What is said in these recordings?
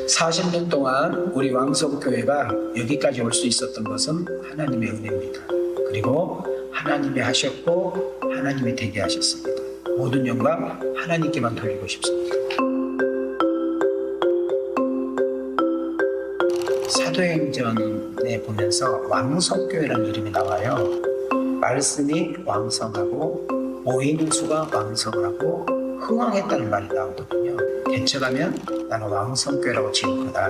40년 동안 우리 왕성교회가 여기까지 올 수 있었던 것은 하나님의 은혜입니다. 그리고 하나님이 하셨고 하나님이 되게 하셨습니다. 모든 영광 하나님께만 돌리고 싶습니다. 사도행전에 보면서 왕성교회라는 이름이 나와요. 말씀이 왕성하고 모이는 수가 왕성하고 흥왕했다는 말이 나오거든요. 개척하면 나는 왕성교회라고 지을 거다.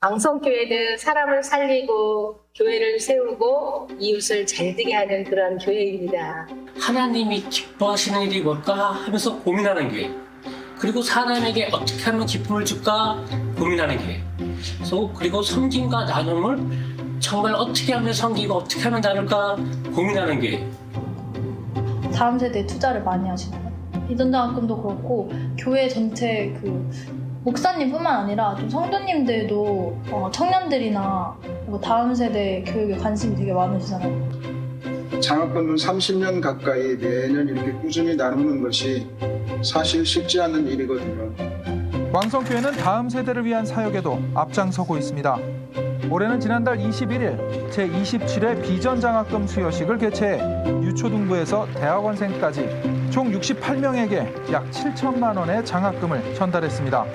왕성교회는 사람을 살리고 교회를 세우고 이웃을 잘되게 하는 그런 교회입니다. 하나님이 기뻐하시는 일이 뭘까 하면서 고민하는 교회. 그리고 사람에게 어떻게 하면 기쁨을 줄까 고민하는 교회. 그리고 섬김과 나눔을 정말 어떻게 하면 섬기고 어떻게 하면 나눌까 고민하는 교회. 다음 세대에 투자를 많이 하시는 거예요. 비전장학금도 그렇고 교회 전체 목사님뿐만 아니라 좀 성도님들도 청년들이나 다음 세대 교육에 관심이 되게 많으시잖아요. 장학금은 30년 가까이 매년 이렇게 꾸준히 나누는 것이 사실 쉽지 않은 일이거든요. 왕성교회는 다음 세대를 위한 사역에도 앞장서고 있습니다. 올해는 지난달 21일 제27회 비전장학금 수여식을 개최해 유초등부에서 대학원생까지 총 68명에게 약 7천만 원의 장학금을 전달했습니다.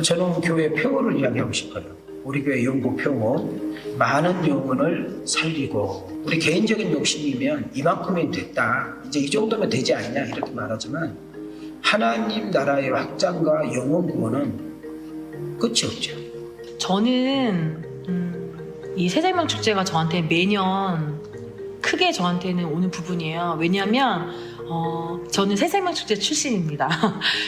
저는 교회 표어를 이야기하고 싶어요. 우리 교회 영구 표어, 많은 영혼을 살리고 우리 개인적인 욕심이면 이만큼이 됐다. 이제 이 정도면 되지 않냐 이렇게 말하지만 하나님 나라의 확장과 영혼 구원은 끝이 없죠. 저는 이 새생명 축제가 저한테 매년 크게 저한테는 오는 부분이에요. 왜냐하면 저는 새생명 축제 출신입니다.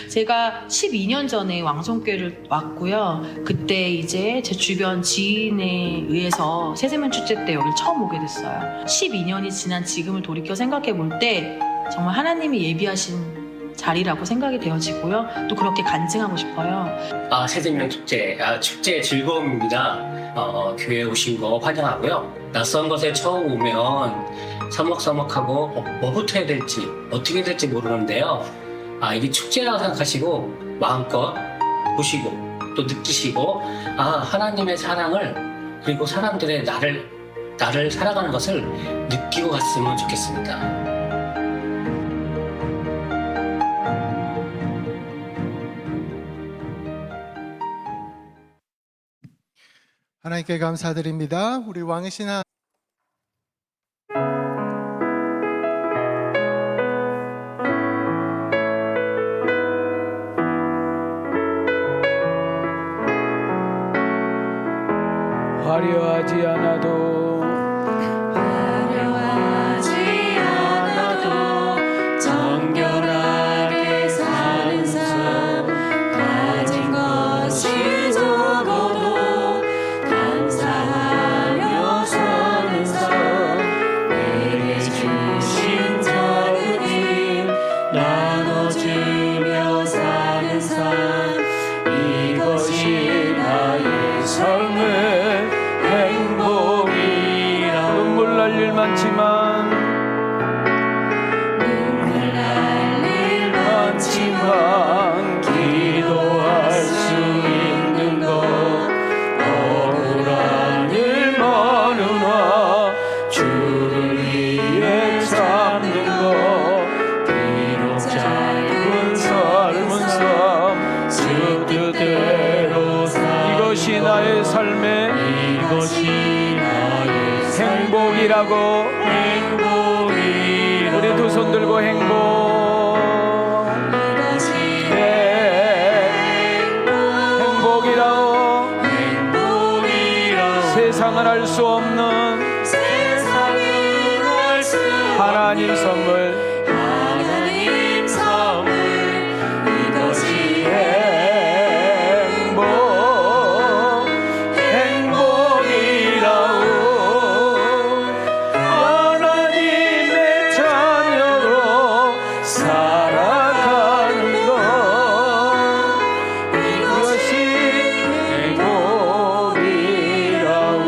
제가 12년 전에 왕성교회를 왔고요. 그때 이제 제 주변 지인에 의해서 새생명 축제 때 여기를 처음 오게 됐어요. 12년이 지난 지금을 돌이켜 생각해 볼 때 정말 하나님이 예비하신 자리라고 생각이 되어지고요. 또 그렇게 간증하고 싶어요. 새생명 축제, 축제의 즐거움입니다. 교회에 오신 거 환영하고요. 낯선 곳에 처음 오면 서먹서먹하고 뭐부터 해야 될지 어떻게 해야 될지 모르는데요. 이게 축제라고 생각하시고 마음껏 보시고 또 느끼시고 하나님의 사랑을 그리고 사람들의 나를 살아가는 것을 느끼고 갔으면 좋겠습니다. 하나님께 감사드립니다. 우리 왕이신 화려하지 않아도 정결하게 사는 삶 가진 것이 적어도 감사하며 사는 삶 내게 주신 작은 힘 나눠주며 사는 삶 이것이 나의 삶의 행복이라. 눈물 날 일 많지만 기도할 수 있는 것 억울한 일 많으나 주를 위해 참는 것 비록 짧은 삶은 삶 뜻대로 이것이 나의 삶의 행복이라고. 우리 두 손 들고 행복이라고. 세상은 알 수 없는 하나님 선물 이것이 행복이라고. 하나님의 자녀로 살아가는 것 이것이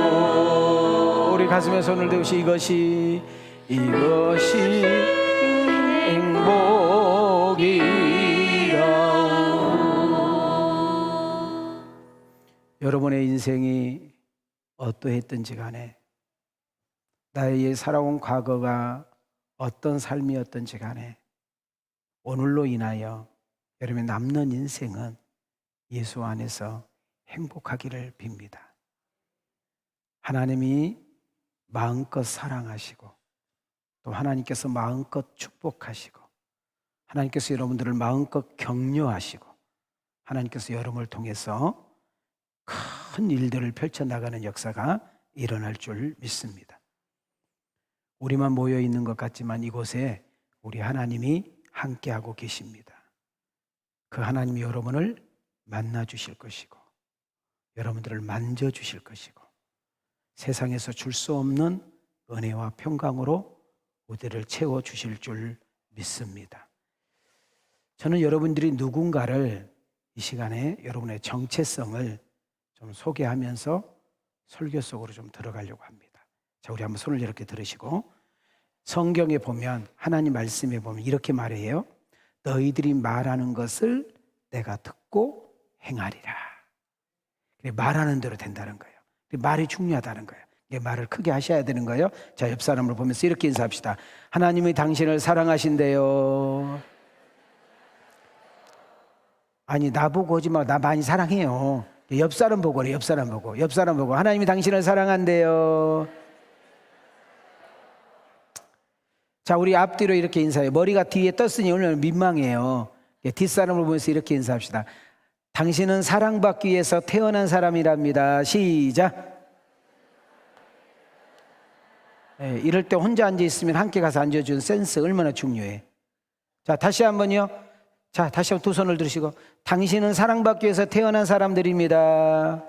행복이라고. 우리 가슴에 손을 대우시 이것이 이것이 행복이라오. 여러분의 인생이 어떠했든지 간에, 나의 살아온 과거가 어떤 삶이었든지 간에 오늘로 인하여 여러분의 남는 인생은 예수 안에서 행복하기를 빕니다. 하나님이 마음껏 사랑하시고 또 하나님께서 마음껏 축복하시고 하나님께서 여러분들을 마음껏 격려하시고 하나님께서 여러분을 통해서 큰 일들을 펼쳐나가는 역사가 일어날 줄 믿습니다. 우리만 모여 있는 것 같지만 이곳에 우리 하나님이 함께하고 계십니다. 그 하나님이 여러분을 만나 주실 것이고 여러분들을 만져 주실 것이고 세상에서 줄 수 없는 은혜와 평강으로 우리를 채워 주실 줄 믿습니다. 저는 여러분들이 누군가를 이 시간에 여러분의 정체성을 좀 소개하면서 설교 속으로 좀 들어가려고 합니다. 자, 우리 한번 손을 이렇게 들으시고, 성경에 보면, 하나님 말씀에 보면 이렇게 말해요. 너희들이 말하는 것을 내가 듣고 행하리라. 말하는 대로 된다는 거예요. 말이 중요하다는 거예요. 말을 크게 하셔야 되는 거예요. 자, 옆 사람을 보면서 이렇게 인사합시다. 하나님이 당신을 사랑하신대요. 아니, 나보고 오지 마. 나 많이 사랑해요. 옆 사람 보고 그래. 옆 사람 보고. 옆 사람 보고. 하나님이 당신을 사랑한대요. 자, 우리 앞뒤로 이렇게 인사해요. 머리가 뒤에 떴으니 오늘 민망해요. 뒷사람을 보면서 이렇게 인사합시다. 당신은 사랑받기 위해서 태어난 사람이랍니다. 시작. 이럴 때 혼자 앉아있으면 함께 가서 앉아주는 센스 얼마나 중요해. 자, 다시 한번요. 자, 다시 한번 두 손을 들으시고, 당신은 사랑받기 위해서 태어난 사람들입니다.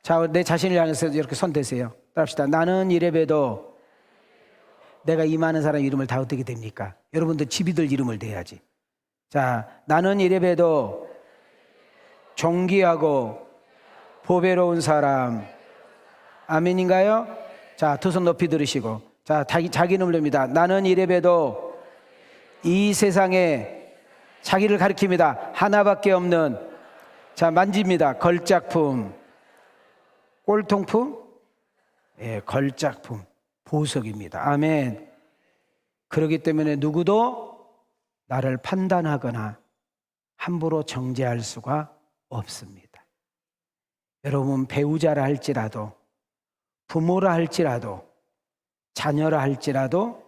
자, 내 자신을 향해서 이렇게 손 대세요. 따라합시다. 나는 이래봬도 내가 이 많은 사람 이름을 다 어떻게 됩니까? 여러분들 집이들 이름을 대야지. 자, 나는 이래봬도 존귀하고 보배로운 사람. 아멘인가요? 자, 두 손 높이 들으시고, 자, 자기 이름을 냅니다. 나는 이래봬도 이 세상에 자기를 가리킵니다. 하나밖에 없는, 자, 만집니다. 걸작품, 꼴통품, 예, 걸작품, 보석입니다. 아멘. 그렇기 때문에 누구도 나를 판단하거나 함부로 정죄할 수가 없습니다. 여러분, 배우자라 할지라도, 부모라 할지라도, 자녀라 할지라도,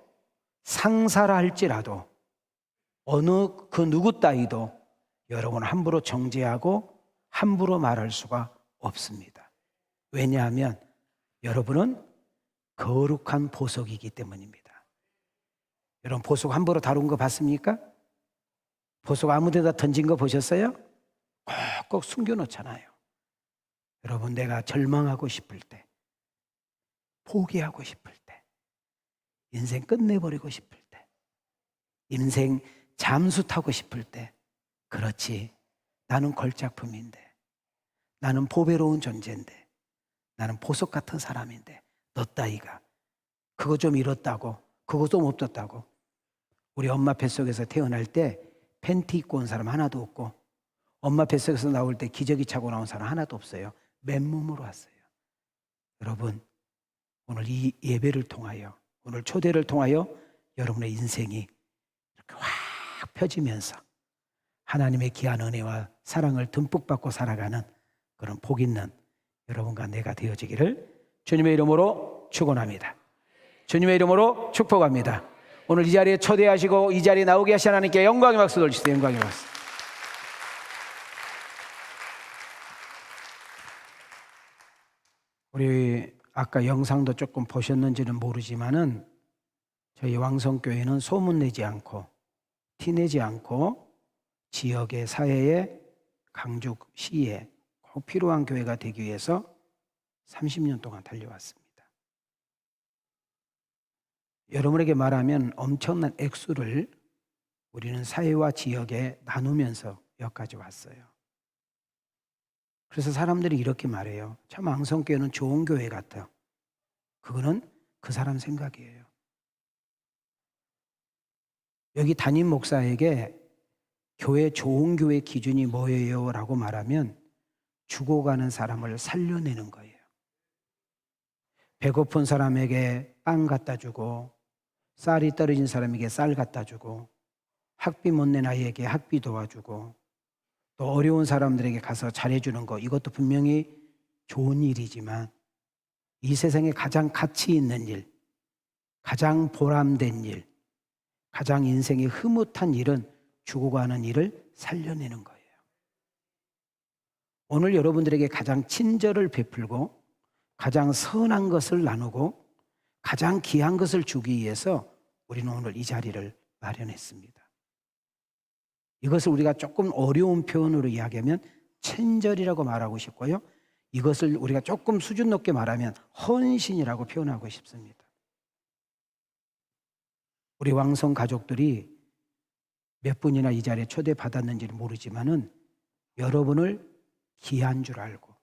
상사라 할지라도, 어느 그 누구 따위도 여러분 함부로 정죄하고 함부로 말할 수가 없습니다. 왜냐하면 여러분은 거룩한 보석이기 때문입니다. 여러분, 보석 함부로 다룬 거 봤습니까? 보석 아무 데다 던진 거 보셨어요? 꼭꼭 숨겨놓잖아요. 여러분, 내가 절망하고 싶을 때, 포기하고 싶을 때, 인생 끝내버리고 싶을 때, 인생 잠수 타고 싶을 때, 그렇지, 나는 걸작품인데, 나는 보배로운 존재인데, 나는 보석 같은 사람인데, 너 따위가 그거 좀 잃었다고, 그거 좀 없었다고. 우리 엄마 뱃속에서 태어날 때 팬티 입고 온 사람 하나도 없고, 엄마 뱃속에서 나올 때 기저귀 차고 나온 사람 하나도 없어요. 맨몸으로 왔어요. 여러분, 오늘 이 예배를 통하여, 오늘 초대를 통하여 여러분의 인생이 이렇게 확 펴지면서 하나님의 귀한 은혜와 사랑을 듬뿍 받고 살아가는 그런 복 있는 여러분과 내가 되어지기를 주님의 이름으로 축원합니다. 주님의 이름으로 축복합니다. 오늘 이 자리에 초대하시고 이 자리에 나오게 하신 하나님께 영광의 박수 돌리시죠. 영광의 박수. 우리 아까 영상도 조금 보셨는지는 모르지만은 저희 왕성교회는 소문내지 않고 티내지 않고 지역의 사회에 강주 시에 꼭 필요한 교회가 되기 위해서 30년 동안 달려왔습니다. 여러분에게 말하면 엄청난 액수를 우리는 사회와 지역에 나누면서 여기까지 왔어요. 그래서 사람들이 이렇게 말해요. 참 왕성교회는 좋은 교회 같아요. 그거는 그 사람 생각이에요. 여기 담임 목사에게 좋은 교회 기준이 뭐예요? 라고 말하면 죽어가는 사람을 살려내는 거예요. 배고픈 사람에게 빵 갖다 주고, 쌀이 떨어진 사람에게 쌀 갖다 주고, 학비 못 낸 아이에게 학비 도와주고, 또 어려운 사람들에게 가서 잘해주는 거, 이것도 분명히 좋은 일이지만 이 세상에 가장 가치 있는 일, 가장 보람된 일, 가장 인생이 흐뭇한 일은 죽어가는 일을 살려내는 거예요. 오늘 여러분들에게 가장 친절을 베풀고 가장 선한 것을 나누고 가장 귀한 것을 주기 위해서 우리는 오늘 이 자리를 마련했습니다. 이것을 우리가 조금 어려운 표현으로 이야기하면 친절이라고 말하고 싶고요. 이것을 우리가 조금 수준 높게 말하면 헌신이라고 표현하고 싶습니다. 우리 왕성 가족들이 몇 분이나 이 자리에 초대받았는지는 모르지만은 여러분을 귀한 줄 알고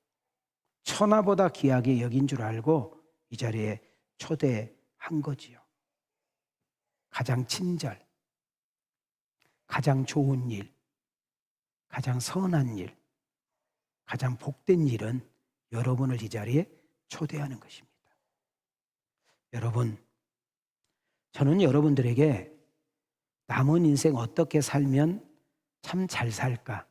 천하보다 귀하게 여긴 줄 알고 이 자리에 초대한 거지요. 가장 친절, 가장 좋은 일, 가장 선한 일, 가장 복된 일은 여러분을 이 자리에 초대하는 것입니다. 여러분, 저는 여러분들에게 남은 인생 어떻게 살면 참 잘 살까?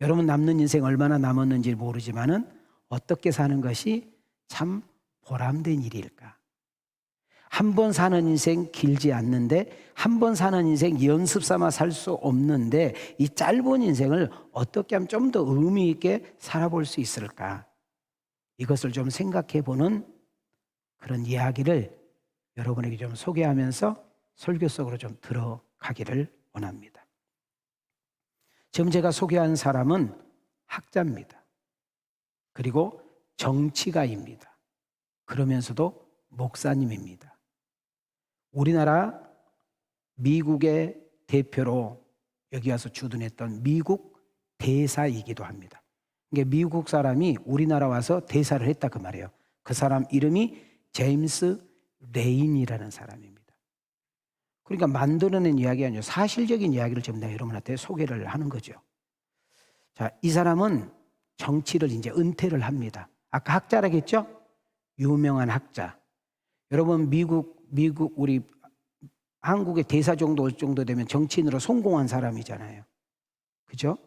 여러분 남는 인생 얼마나 남았는지 모르지만은 어떻게 사는 것이 참 보람된 일일까? 한 번 사는 인생 길지 않는데, 한 번 사는 인생 연습 삼아 살 수 없는데, 이 짧은 인생을 어떻게 하면 좀 더 의미 있게 살아볼 수 있을까? 이것을 좀 생각해 보는 그런 이야기를 여러분에게 좀 소개하면서 설교 속으로 좀 들어가기를 원합니다. 지금 제가 소개한 사람은 학자입니다. 그리고 정치가입니다. 그러면서도 목사님입니다. 우리나라 미국의 대표로 여기 와서 주둔했던 미국 대사이기도 합니다. 그러니까 미국 사람이 우리나라 와서 대사를 했다 그 말이에요. 그 사람 이름이 제임스 레인이라는 사람입니다. 그러니까 만들어낸 이야기가 아니라 사실적인 이야기를 지금 내가 여러분한테 소개를 하는 거죠. 자, 이 사람은 정치를 이제 은퇴를 합니다. 아까 학자라고 했죠? 유명한 학자. 여러분 미국 우리 한국의 대사 정도 올 정도 되면 정치인으로 성공한 사람이잖아요. 그죠?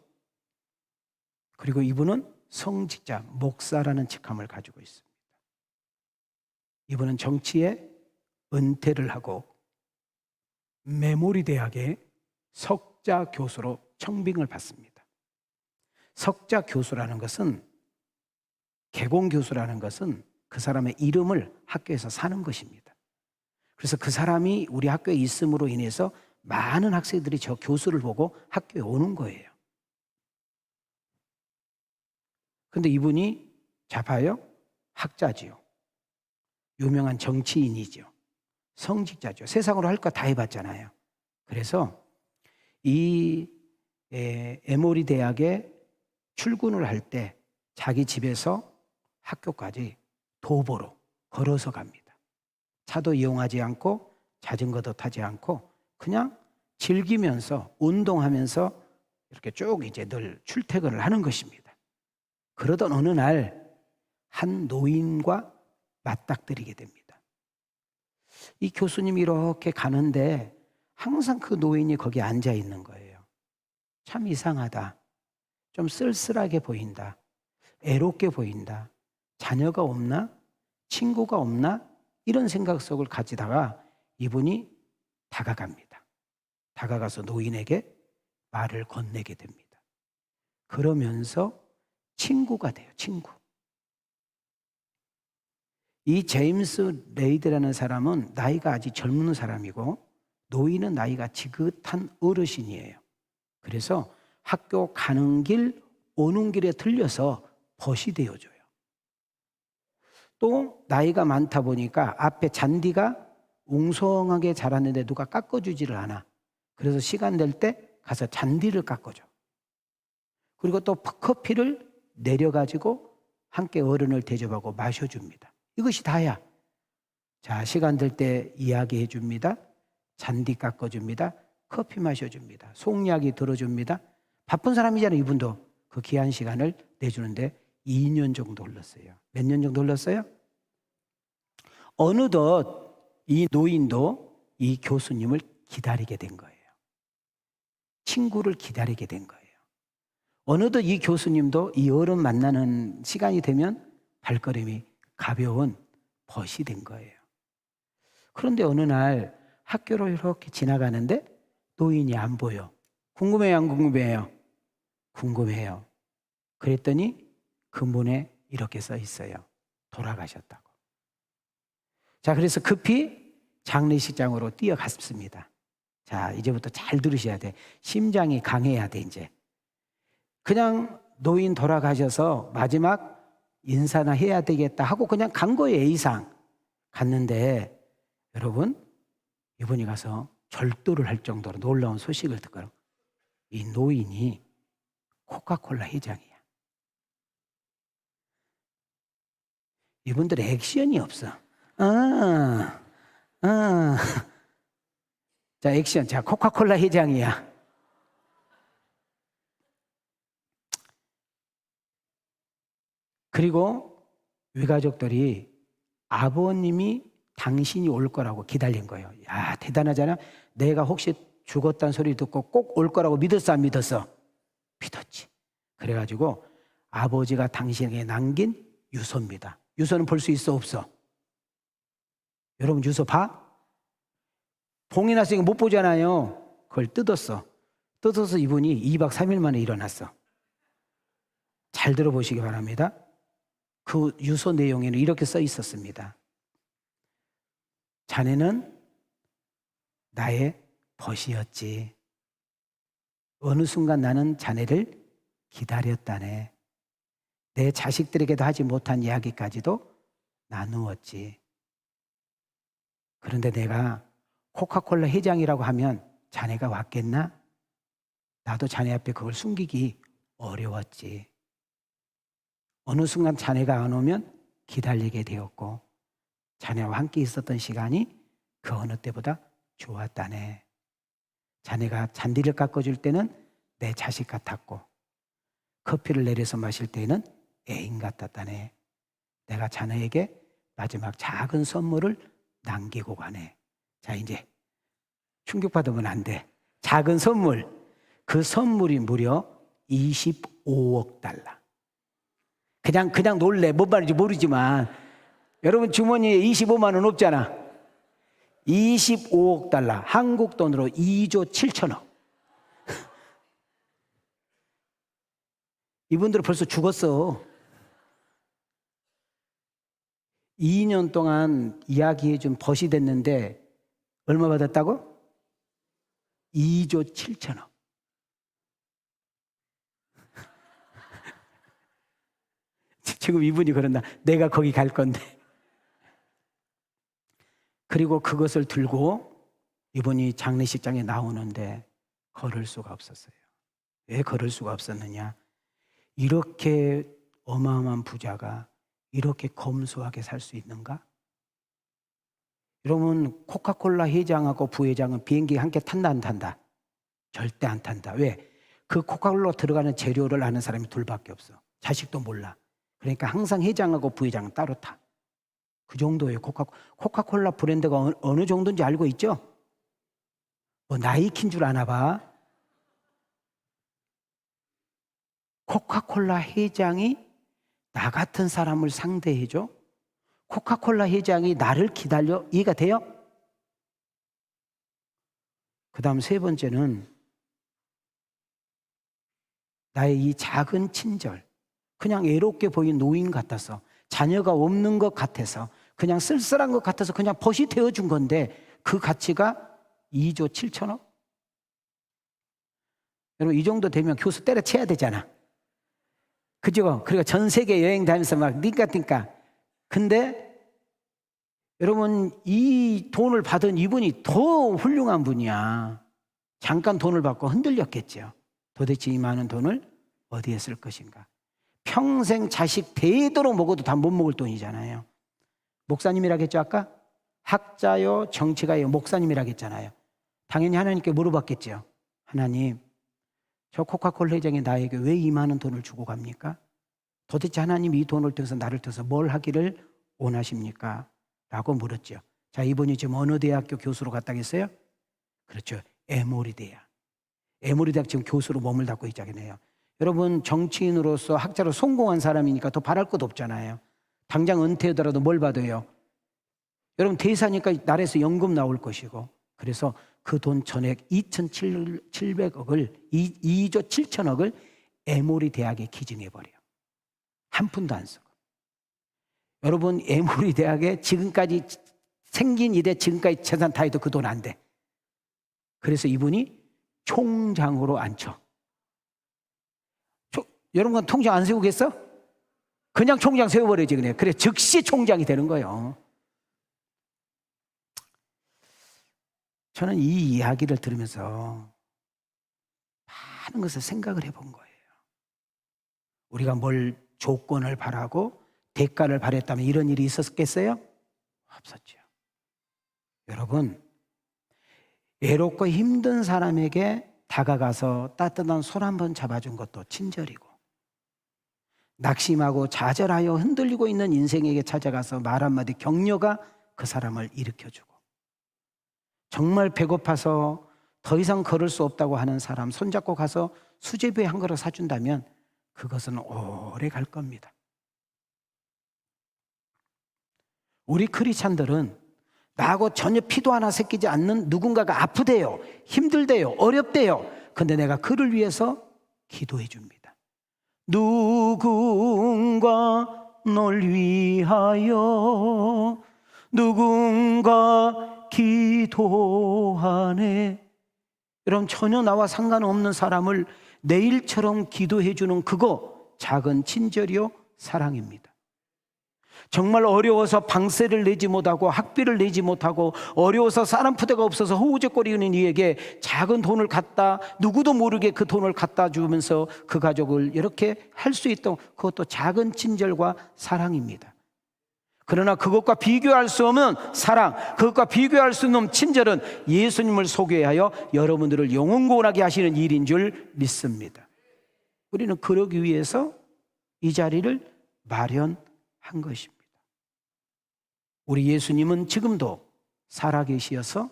그리고 이분은 성직자, 목사라는 직함을 가지고 있습니다. 이분은 정치에 은퇴를 하고 메모리 대학의 석자 교수로 청빙을 받습니다. 석자 교수라는 것은, 개공 교수라는 것은 그 사람의 이름을 학교에서 사는 것입니다. 그래서 그 사람이 우리 학교에 있음으로 인해서 많은 학생들이 저 교수를 보고 학교에 오는 거예요. 근데 이분이 자봐요? 학자지요. 유명한 정치인이죠. 성직자죠. 세상으로 할 거 다 해봤잖아요. 그래서 이 에모리 대학에 출근을 할 때 자기 집에서 학교까지 도보로 걸어서 갑니다. 차도 이용하지 않고 자전거도 타지 않고 그냥 즐기면서 운동하면서 이렇게 쭉 이제 늘 출퇴근을 하는 것입니다. 그러던 어느 날 한 노인과 맞닥뜨리게 됩니다. 이 교수님이 이렇게 가는데 항상 그 노인이 거기 앉아 있는 거예요. 참 이상하다. 좀 쓸쓸하게 보인다. 애롭게 보인다. 자녀가 없나? 친구가 없나? 이런 생각 속을 가지다가 이분이 다가갑니다. 다가가서 노인에게 말을 건네게 됩니다. 그러면서 친구가 돼요. 친구. 이 제임스 레이드라는 사람은 나이가 아직 젊은 사람이고 노인은 나이가 지긋한 어르신이에요. 그래서 학교 가는 길, 오는 길에 들려서 벗이 되어줘요. 또 나이가 많다 보니까 앞에 잔디가 웅성하게 자랐는데 누가 깎아주지를 않아. 그래서 시간 될 때 가서 잔디를 깎아줘. 그리고 또 커피를 내려가지고 함께 어른을 대접하고 마셔줍니다. 이것이 다야. 자, 시간 될 때 이야기해 줍니다. 잔디 깎아줍니다. 커피 마셔줍니다. 속이야기 들어줍니다. 바쁜 사람이잖아요. 이분도 그 귀한 시간을 내주는데 2년 정도 흘렀어요. 몇 년 정도 흘렀어요? 어느덧 이 노인도 이 교수님을 기다리게 된 거예요. 친구를 기다리게 된 거예요. 어느덧 이 교수님도 이 어른 만나는 시간이 되면 발걸음이 가벼운 벗이 된 거예요. 그런데 어느 날 학교로 이렇게 지나가는데 노인이 안 보여. 궁금해요, 안 궁금해요? 궁금해요. 그랬더니 그 문에 이렇게 써 있어요. 돌아가셨다고. 자, 그래서 급히 장례식장으로 뛰어갔습니다. 자, 이제부터 잘 들으셔야 돼. 심장이 강해야 돼, 이제. 그냥 노인 돌아가셔서 마지막 인사나 해야 되겠다 하고 그냥 간 거예요, A상. 갔는데 여러분, 이분이 가서 절도를 할 정도로 놀라운 소식을 듣고 이 노인이 코카콜라 회장이야. 이분들 액션이 없어. 자, 액션. 자, 코카콜라 회장이야. 그리고 외가족들이 아버님이 당신이 올 거라고 기다린 거예요. 야, 대단하잖아. 내가 혹시 죽었다는 소리 듣고 꼭 올 거라고 믿었어, 안 믿었어? 믿었지. 그래가지고 아버지가 당신에게 남긴 유서입니다. 유서는 볼 수 있어, 없어? 여러분 유서 봐? 봉이 났으니까 못 보잖아요. 그걸 뜯었어. 뜯어서 이분이 2박 3일 만에 일어났어. 잘 들어보시기 바랍니다. 그 유서 내용에는 이렇게 써 있었습니다. 자네는 나의 벗이었지. 어느 순간 나는 자네를 기다렸다네. 내 자식들에게도 하지 못한 이야기까지도 나누었지. 그런데 내가 코카콜라 회장이라고 하면 자네가 왔겠나? 나도 자네 앞에 그걸 숨기기 어려웠지. 어느 순간 자네가 안 오면 기다리게 되었고 자네와 함께 있었던 시간이 그 어느 때보다 좋았다네. 자네가 잔디를 깎아줄 때는 내 자식 같았고 커피를 내려서 마실 때는 애인 같았다네. 내가 자네에게 마지막 작은 선물을 남기고 가네. 자, 이제 충격받으면 안 돼. 작은 선물. 그 선물이 무려 25억 달러. 그냥 놀래. 뭔 말인지 모르지만 여러분 주머니에 25만 원 없잖아. 25억 달러. 한국 돈으로 2조 7천억. 이분들은 벌써 죽었어. 2년 동안 이야기해준 벗이 됐는데 얼마 받았다고? 2조 7천억. 지금 이분이 그런다. 내가 거기 갈 건데. 그리고 그것을 들고 이분이 장례식장에 나오는데 걸을 수가 없었어요. 왜 걸을 수가 없었느냐? 이렇게 어마어마한 부자가 이렇게 검소하게 살 수 있는가? 여러분, 코카콜라 회장하고 부회장은 비행기 함께 탄다 안 탄다? 절대 안 탄다. 왜? 그 코카콜라 들어가는 재료를 아는 사람이 둘밖에 없어. 자식도 몰라. 그러니까 항상 회장하고 부회장은 따로 타. 그 정도예요. 코카콜라 브랜드가 어느 정도인지 알고 있죠? 뭐 나이키인 줄 아나 봐. 코카콜라 회장이 나 같은 사람을 상대해줘? 코카콜라 회장이 나를 기다려? 이해가 돼요? 그 다음 세 번째는 나의 이 작은 친절. 그냥 애롭게 보인 노인 같아서, 자녀가 없는 것 같아서, 그냥 쓸쓸한 것 같아서 그냥 벗이 되어준 건데 그 가치가 2조 7천억? 여러분, 이 정도 되면 교수 때려쳐야 되잖아. 그죠? 그리고 전 세계 여행 다니면서 막 띵까띵까. 근데 여러분, 이 돈을 받은 이분이 더 훌륭한 분이야. 잠깐 돈을 받고 흔들렸겠죠. 도대체 이 많은 돈을 어디에 쓸 것인가? 평생 자식 대도록 먹어도 다 못 먹을 돈이잖아요. 목사님이라고 했죠, 아까? 학자요 정치가요 목사님이라고 했잖아요. 당연히 하나님께 물어봤겠죠. 하나님, 저 코카콜라 회장이 나에게 왜 이 많은 돈을 주고 갑니까? 도대체 하나님 이 돈을 통해서 나를 통해서 뭘 하기를 원하십니까? 라고 물었죠. 자, 이분이 지금 어느 대학교 교수로 갔다 했어요? 그렇죠. 에모리 대학. 에모리 대학 지금 교수로 몸을 닫고 있잖아요. 여러분, 정치인으로서 학자로 성공한 사람이니까 더 바랄 것도 없잖아요. 당장 은퇴하더라도 뭘 받아요? 여러분, 대사니까 나라에서 연금 나올 것이고, 그래서 그 돈 전액 2,700억을 2조 7천억을 에모리 대학에 기증해버려요. 한 푼도 안 쓰고. 여러분, 에모리 대학에 지금까지 생긴 이래 지금까지 재산 다 해도 그 돈 안 돼. 그래서 이분이 총장으로 앉혀. 여러분, 통장 안 세우겠어? 그냥 총장 세워버려야지. 그래 즉시 총장이 되는 거예요. 저는 이 이야기를 들으면서 많은 것을 생각을 해본 거예요. 우리가 뭘 조건을 바라고 대가를 바랬다면 이런 일이 있었겠어요? 없었죠. 여러분, 외롭고 힘든 사람에게 다가가서 따뜻한 손 한번 잡아준 것도 친절이고, 낙심하고 좌절하여 흔들리고 있는 인생에게 찾아가서 말 한마디 격려가 그 사람을 일으켜주고, 정말 배고파서 더 이상 걸을 수 없다고 하는 사람 손잡고 가서 수제비 한 그릇 사준다면 그것은 오래 갈 겁니다. 우리 크리스찬들은 나하고 전혀 피도 하나 섞이지 않는 누군가가 아프대요, 힘들대요, 어렵대요. 근데 내가 그를 위해서 기도해 줍니다. 누군가 널 위하여 누군가 기도하네. 여러분, 전혀 나와 상관없는 사람을 내일처럼 기도해 주는 그거 작은 친절이요 사랑입니다. 정말 어려워서 방세를 내지 못하고 학비를 내지 못하고 어려워서 사람 푸대가 없어서 허우적거리는 이에게 작은 돈을 갖다, 누구도 모르게 그 돈을 갖다 주면서 그 가족을 이렇게 할 수 있던 그것도 작은 친절과 사랑입니다. 그러나 그것과 비교할 수 없는 사랑, 그것과 비교할 수 없는 친절은 예수님을 소개하여 여러분들을 영원구원하게 하시는 일인 줄 믿습니다. 우리는 그러기 위해서 이 자리를 마련한 것입니다. 우리 예수님은 지금도 살아계시어서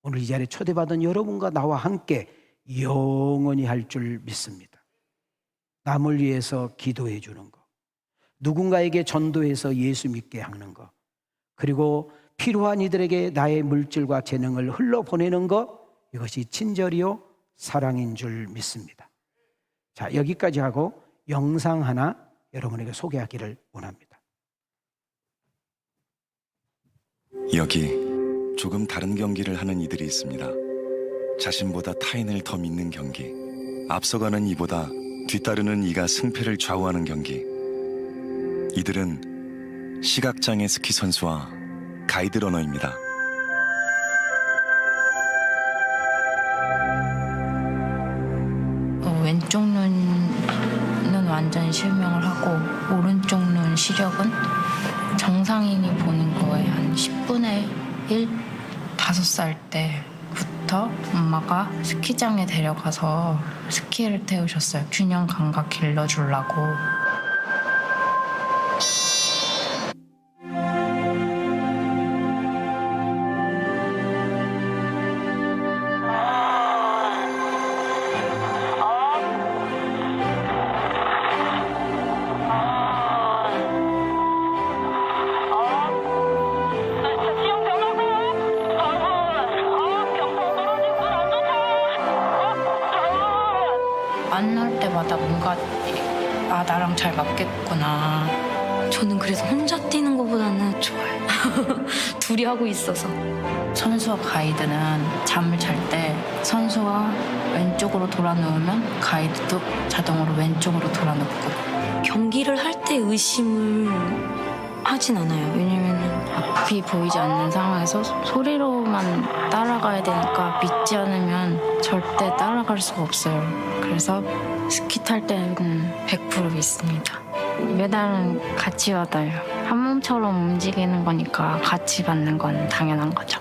오늘 이 자리에 초대받은 여러분과 나와 함께 영원히 할 줄 믿습니다. 남을 위해서 기도해 주는 것, 누군가에게 전도해서 예수 믿게 하는 것, 그리고 필요한 이들에게 나의 물질과 재능을 흘러보내는 것, 이것이 친절이요 사랑인 줄 믿습니다. 자, 여기까지 하고 영상 하나 여러분에게 소개하기를 원합니다. 여기 조금 다른 경기를 하는 이들이 있습니다. 자신보다 타인을 더 믿는 경기, 앞서가는 이보다 뒤따르는 이가 승패를 좌우하는 경기. 이들은 시각장애 스키 선수와 가이드 러너입니다. 왼쪽 눈은 완전히 실명을 하고 오른쪽 눈 시력은 정상인이 보는 거에 한 10분의 1? 5살 때부터 엄마가 스키장에 데려가서 스키를 태우셨어요. 균형 감각 길러주려고. 만날 때마다 뭔가 나랑 잘 맞겠구나. 저는 그래서 혼자 뛰는 것보다는 좋아요. 둘이 하고 있어서. 선수와 가이드는 잠을 잘 때 선수가 왼쪽으로 돌아 누우면 가이드도 자동으로 왼쪽으로 돌아 눕고. 경기를 할 때 의심을 하진 않아요. 왜냐면 앞이 보이지 않는 상황에서 소리로만 따라가야 되니까 믿지 않으면 절대 따라갈 수가 없어요. 그래서 스키 탈 때는 100% 믿습니다. 메달은 같이 받아요. 한 몸처럼 움직이는 거니까 같이 받는 건 당연한 거죠.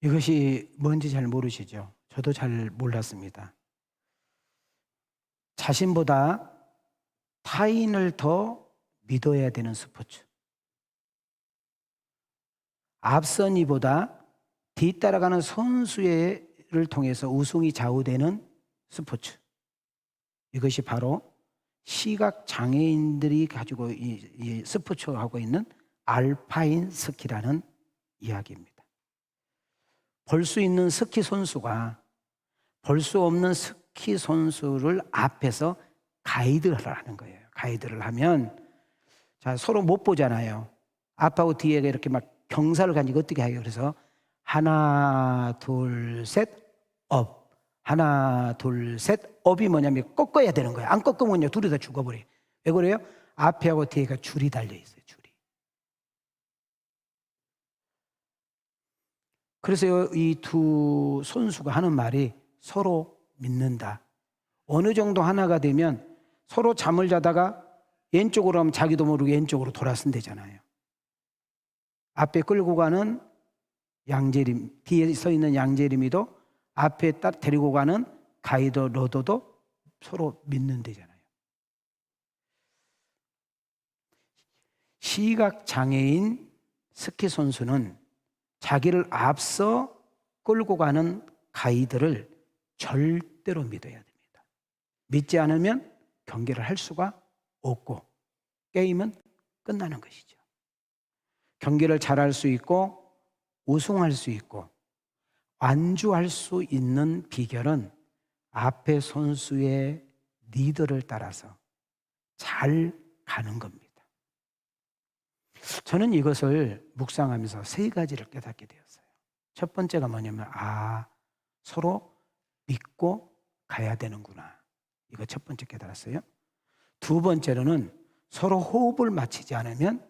이것이 뭔지 잘 모르시죠? 저도 잘 몰랐습니다. 자신보다 타인을 더 믿어야 되는 스포츠. 앞선 이보다 뒤따라가는 선수를 통해서 우승이 좌우되는 스포츠. 이것이 바로 시각 장애인들이 가지고 이 스포츠하고 있는 알파인 스키라는 이야기입니다. 볼 수 있는 스키 선수가 볼 수 없는 스키 선수를 앞에서 가이드를 하는 거예요. 가이드를 하면 자, 서로 못 보잖아요. 앞하고 뒤에가 이렇게 막 경사를 가지고 어떻게 해요? 그래서 하나, 둘, 셋, 업. 하나, 둘, 셋, 업이 뭐냐면 꺾어야 되는 거예요. 안 꺾으면요, 둘이 다 죽어버려요. 왜 그래요? 앞에하고 뒤에가 줄이 달려 있어요. 줄이. 그래서 이 두 선수가 하는 말이 서로 믿는다. 어느 정도 하나가 되면 서로 잠을 자다가 왼쪽으로 하면 자기도 모르게 왼쪽으로 돌아선 되잖아요. 앞에 끌고 가는 양재림, 뒤에 서 있는 양재림이도 앞에 딱 데리고 가는 가이더 러더도 서로 믿는 데잖아요. 시각장애인 스키 선수는 자기를 앞서 끌고 가는 가이드를 절대로 믿어야 됩니다. 믿지 않으면 경기를 할 수가 없고 게임은 끝나는 것이죠. 경기를 잘할 수 있고 우승할 수 있고 완주할 수 있는 비결은 앞에 선수의 리더를 따라서 잘 가는 겁니다. 저는 이것을 묵상하면서 세 가지를 깨닫게 되었어요. 첫 번째가 뭐냐면 서로 믿고 가야 되는구나. 이거 첫 번째 깨달았어요. 두 번째로는 서로 호흡을 맞추지 않으면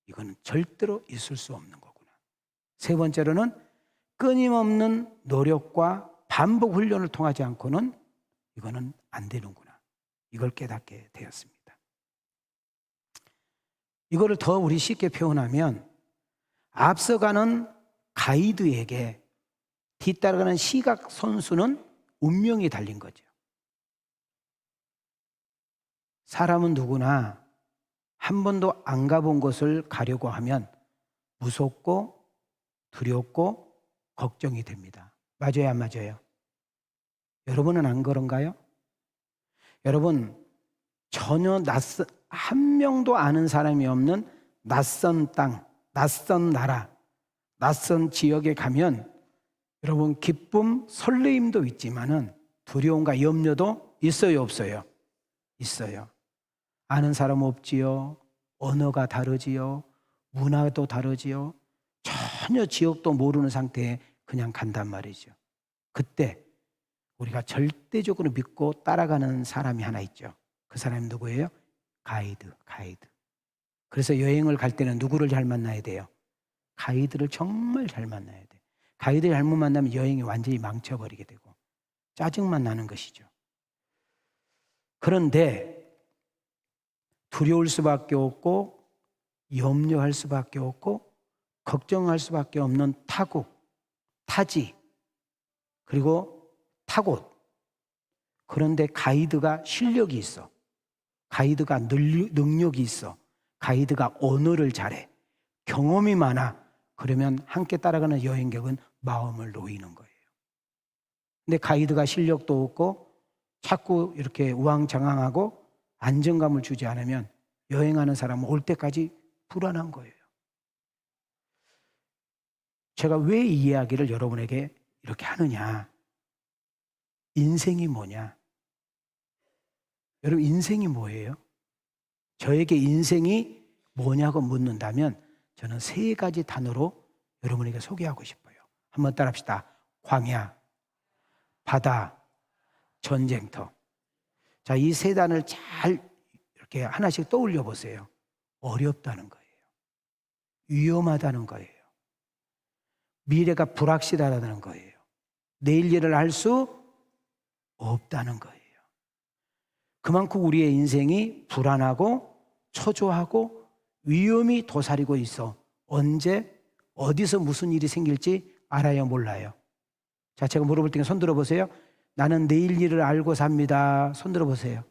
이거는 절대로 있을 수 없는 거구나. 세 번째로는 끊임없는 노력과 반복 훈련을 통하지 않고는 이거는 안 되는구나. 이걸 깨닫게 되었습니다. 이거를 더 우리 쉽게 표현하면 앞서가는 가이드에게 뒤따라가는 시각 선수는 운명이 달린 거죠. 사람은 누구나 한 번도 안 가본 곳을 가려고 하면 무섭고 두렵고 걱정이 됩니다. 맞아요, 안 맞아요? 여러분은 안 그런가요? 여러분, 전혀 한 명도 아는 사람이 없는 낯선 땅, 낯선 나라, 낯선 지역에 가면 여러분 기쁨, 설레임도 있지만은 두려움과 염려도 있어요, 없어요? 있어요. 아는 사람 없지요. 언어가 다르지요. 문화도 다르지요. 전혀 지역도 모르는 상태에 그냥 간단 말이죠. 그때 우리가 절대적으로 믿고 따라가는 사람이 하나 있죠. 그 사람이 누구예요? 가이드. 그래서 여행을 갈 때는 누구를 잘 만나야 돼요? 가이드를 정말 잘 만나야 돼. 가이드를 잘못 만나면 여행이 완전히 망쳐버리게 되고 짜증만 나는 것이죠. 그런데 두려울 수밖에 없고 염려할 수밖에 없고 걱정할 수밖에 없는 타국, 타지, 그리고 타곳. 그런데 가이드가 실력이 있어. 가이드가 능력이 있어. 가이드가 언어를 잘해. 경험이 많아. 그러면 함께 따라가는 여행객은 마음을 놓이는 거예요. 근데 가이드가 실력도 없고 자꾸 이렇게 우왕좌왕하고 안정감을 주지 않으면 여행하는 사람은 올 때까지 불안한 거예요. 제가 왜 이 이야기를 여러분에게 이렇게 하느냐? 인생이 뭐냐? 여러분, 인생이 뭐예요? 저에게 인생이 뭐냐고 묻는다면 저는 세 가지 단어로 여러분에게 소개하고 싶어요. 한번 따라합시다. 광야, 바다, 전쟁터. 자, 이 세 단을 잘 이렇게 하나씩 떠올려 보세요. 어렵다는 거예요. 위험하다는 거예요. 미래가 불확실하다는 거예요. 내일 일을 알 수 없다는 거예요. 그만큼 우리의 인생이 불안하고 초조하고 위험이 도사리고 있어. 언제 어디서 무슨 일이 생길지 알아요, 몰라요? 자, 제가 물어볼 테니까 손 들어보세요. 나는 내일 일을 알고 삽니다. 손 들어보세요.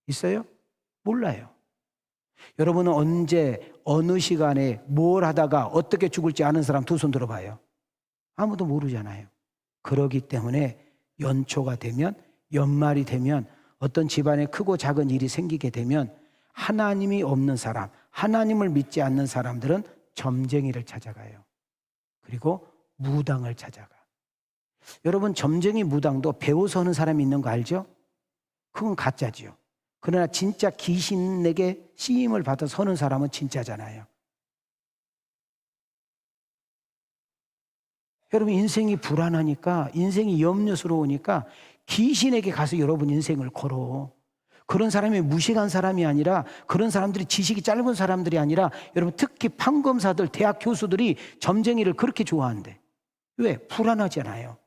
있어요? 몰라요. 여러분은 언제 어느 시간에 뭘 하다가 어떻게 죽을지 아는 사람 두 손 들어봐요. 아무도 모르잖아요. 그러기 때문에 연초가 되면, 연말이 되면, 어떤 집안에 크고 작은 일이 생기게 되면 하나님이 없는 사람, 하나님을 믿지 않는 사람들은 점쟁이를 찾아가요. 그리고 무당을 찾아가. 여러분, 점쟁이 무당도 배워서 하는 사람이 있는 거 알죠? 그건 가짜지요. 그러나 진짜 귀신에게 쓰임을 받아서 하는 사람은 진짜잖아요. 여러분, 인생이 불안하니까, 인생이 염려스러우니까 귀신에게 가서 여러분 인생을 걸어. 그런 사람이 무식한 사람이 아니라, 그런 사람들이 지식이 짧은 사람들이 아니라, 여러분 특히 판검사들, 대학 교수들이 점쟁이를 그렇게 좋아한대. 왜? 불안하잖아요.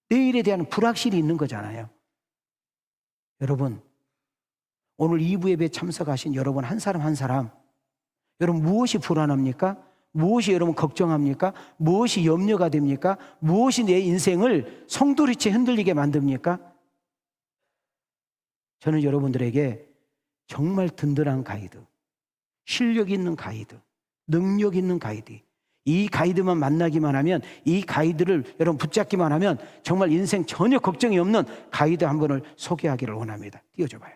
내일에 대한 불확실이 있는 거잖아요. 여러분, 오늘 2부 예배에 참석하신 여러분 한 사람 한 사람, 여러분 무엇이 불안합니까? 무엇이 여러분 걱정합니까? 무엇이 염려가 됩니까? 무엇이 내 인생을 송두리째 흔들리게 만듭니까? 저는 여러분들에게 정말 든든한 가이드, 실력 있는 가이드, 능력 있는 가이드, 이 가이드만 만나기만 하면, 이 가이드를 여러분 붙잡기만 하면 정말 인생 전혀 걱정이 없는 가이드 한 분을 소개하기를 원합니다. 띄워줘봐요.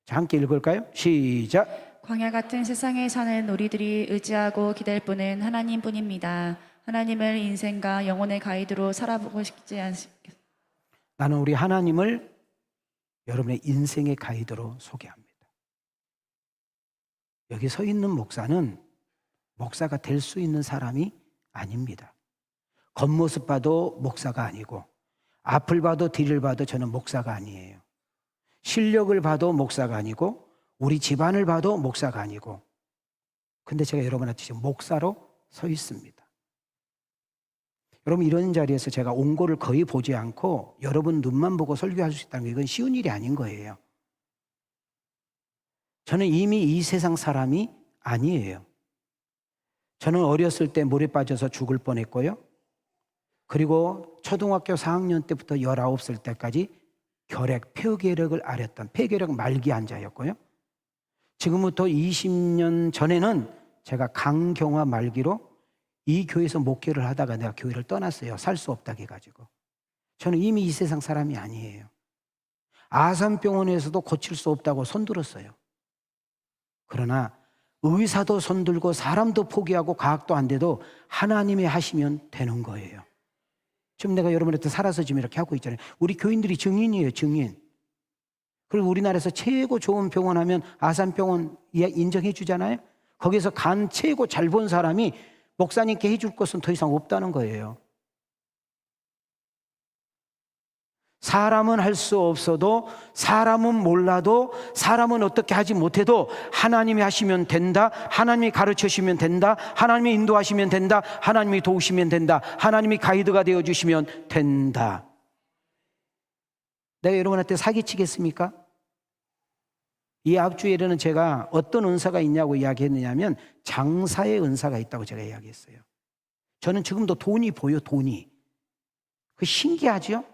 자, 함께 읽을까요? 시작. 광야 같은 세상에 사는 우리들이 의지하고 기댈 분은 하나님뿐입니다. 하나님을 인생과 영혼의 가이드로 살아보고 싶지 않습니까? 나는 우리 하나님을 여러분의 인생의 가이드로 소개합니다. 여기 서 있는 목사는 목사가 될 수 있는 사람이 아닙니다. 겉모습 봐도 목사가 아니고, 앞을 봐도 뒤를 봐도 저는 목사가 아니에요. 실력을 봐도 목사가 아니고, 우리 집안을 봐도 목사가 아니고, 근데 제가 여러분한테 지금 목사로 서 있습니다. 여러분, 이런 자리에서 제가 옹고를 거의 보지 않고 여러분 눈만 보고 설교할 수 있다는 게 이건 쉬운 일이 아닌 거예요. 저는 이미 이 세상 사람이 아니에요. 저는 어렸을 때 물에 빠져서 죽을 뻔했고요. 그리고 초등학교 4학년 때부터 19살 때까지 폐결핵을 앓았던 폐결핵 말기 환자였고요. 지금부터 20년 전에는 제가 강경화 말기로 이 교회에서 목회를 하다가 내가 교회를 떠났어요. 살 수 없다고 해가지고. 저는 이미 이 세상 사람이 아니에요. 아산병원에서도 고칠 수 없다고 손들었어요. 그러나 의사도 손들고 사람도 포기하고 과학도 안 돼도 하나님이 하시면 되는 거예요. 지금 내가 여러분한테 살아서 지금 이렇게 하고 있잖아요. 우리 교인들이 증인이에요, 증인. 그리고 우리나라에서 최고 좋은 병원 하면 아산병원 인정해 주잖아요. 거기서 간 최고 잘 본 사람이 목사님께 해줄 것은 더 이상 없다는 거예요. 사람은 할 수 없어도, 사람은 몰라도, 사람은 어떻게 하지 못해도 하나님이 하시면 된다. 하나님이 가르쳐 주시면 된다. 하나님이 인도하시면 된다. 하나님이 도우시면 된다. 하나님이 가이드가 되어주시면 된다. 내가 여러분한테 사기치겠습니까? 이 앞주에는 제가 어떤 은사가 있냐고 이야기했느냐면 장사의 은사가 있다고 제가 이야기했어요. 저는 지금도 돈이 보여, 돈이. 그 신기하죠?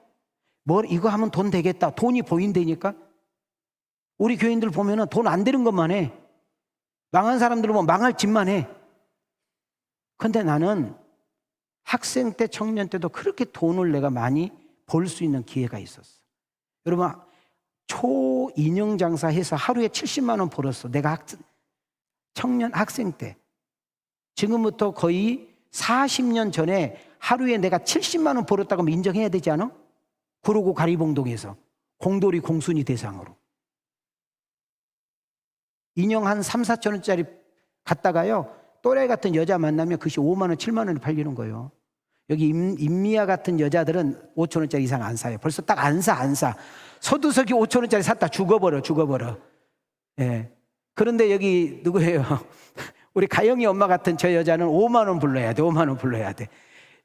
이거 하면 돈 되겠다. 돈이 보인다니까? 우리 교인들 보면은 돈 안 되는 것만 해. 망한 사람들 보면 망할 짓만 해. 근데 나는 학생 때, 청년 때도 그렇게 돈을 내가 많이 벌 수 있는 기회가 있었어. 여러분, 초인형 장사 해서 하루에 70만 원 벌었어. 내가 청년 학생 때. 지금부터 거의 40년 전에 하루에 내가 70만 원 벌었다고 하면 인정해야 되지 않아? 구로구 가리봉동에서 공돌이 공순이 대상으로 인형 한 3, 4천 원짜리 갖다가요, 또래 같은 여자 만나면 그것이 5만 원, 7만 원에 팔리는 거예요. 여기 임미아 같은 여자들은 5천 원짜리 이상 안 사요. 벌써 딱 안 사. 서두석이 5천 원짜리 샀다 죽어버려. 예. 그런데 여기 누구예요? 우리 가영이 엄마 같은 저 여자는 5만 원 불러야 돼.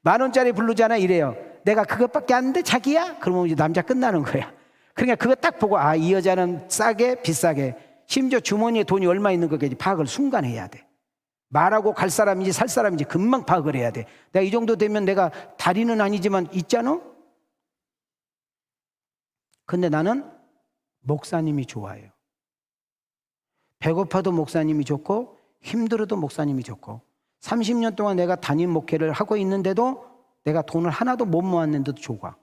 10,000원짜리 부르잖아 이래요. 내가 그것밖에 안 돼 자기야? 그러면 이제 남자 끝나는 거야. 그러니까 그거 딱 보고 아, 이 여자는 싸게 비싸게 심지어 주머니에 돈이 얼마 있는 것까지 파악을 순간 해야 돼. 말하고 갈 사람인지 살 사람인지 금방 파악을 해야 돼. 내가 이 정도 되면 내가 다리는 아니지만 있잖아? 근데 나는 목사님이 좋아요. 배고파도 목사님이 좋고 힘들어도 목사님이 좋고 30년 동안 내가 담임 목회를 하고 있는데도 내가 돈을 하나도 못 모았는데도 좋아.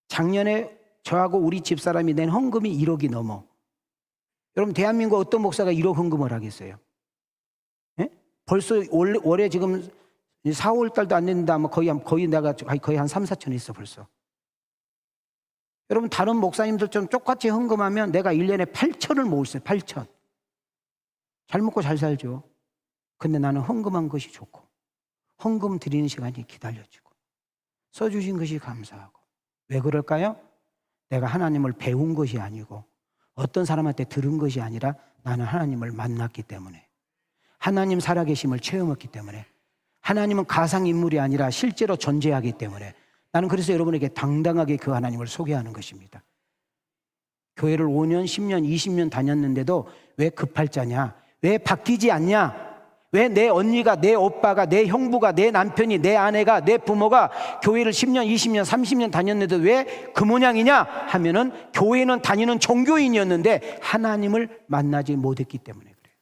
작년에 저하고 우리 집사람이 낸 헌금이 1억이 넘어. 여러분 대한민국 어떤 목사가 1억 헌금을 하겠어요? 예? 벌써 올해 지금 4, 5월 달도 안 됐는데 아마 거의 내가 거의 한 3, 4천 있어 벌써. 여러분 다른 목사님들처럼 똑같이 헌금하면 내가 1년에 8천을 모을 수 있어요. 8천. 잘 먹고 잘 살죠. 근데 나는 헌금한 것이 좋고 헌금 드리는 시간이 기다려지고 써주신 것이 감사하고. 왜 그럴까요? 내가 하나님을 배운 것이 아니고 어떤 사람한테 들은 것이 아니라 나는 하나님을 만났기 때문에, 하나님 살아계심을 체험했기 때문에, 하나님은 가상인물이 아니라 실제로 존재하기 때문에 나는 그래서 여러분에게 당당하게 그 하나님을 소개하는 것입니다. 교회를 5년, 10년, 20년 다녔는데도 왜 급할 자냐? 왜 바뀌지 않냐? 왜 내 언니가, 내 오빠가, 내 형부가, 내 남편이, 내 아내가, 내 부모가 교회를 10년, 20년, 30년 다녔는데도 왜 그 모양이냐 하면은 교회는 다니는 종교인이었는데 하나님을 만나지 못했기 때문에 그래요.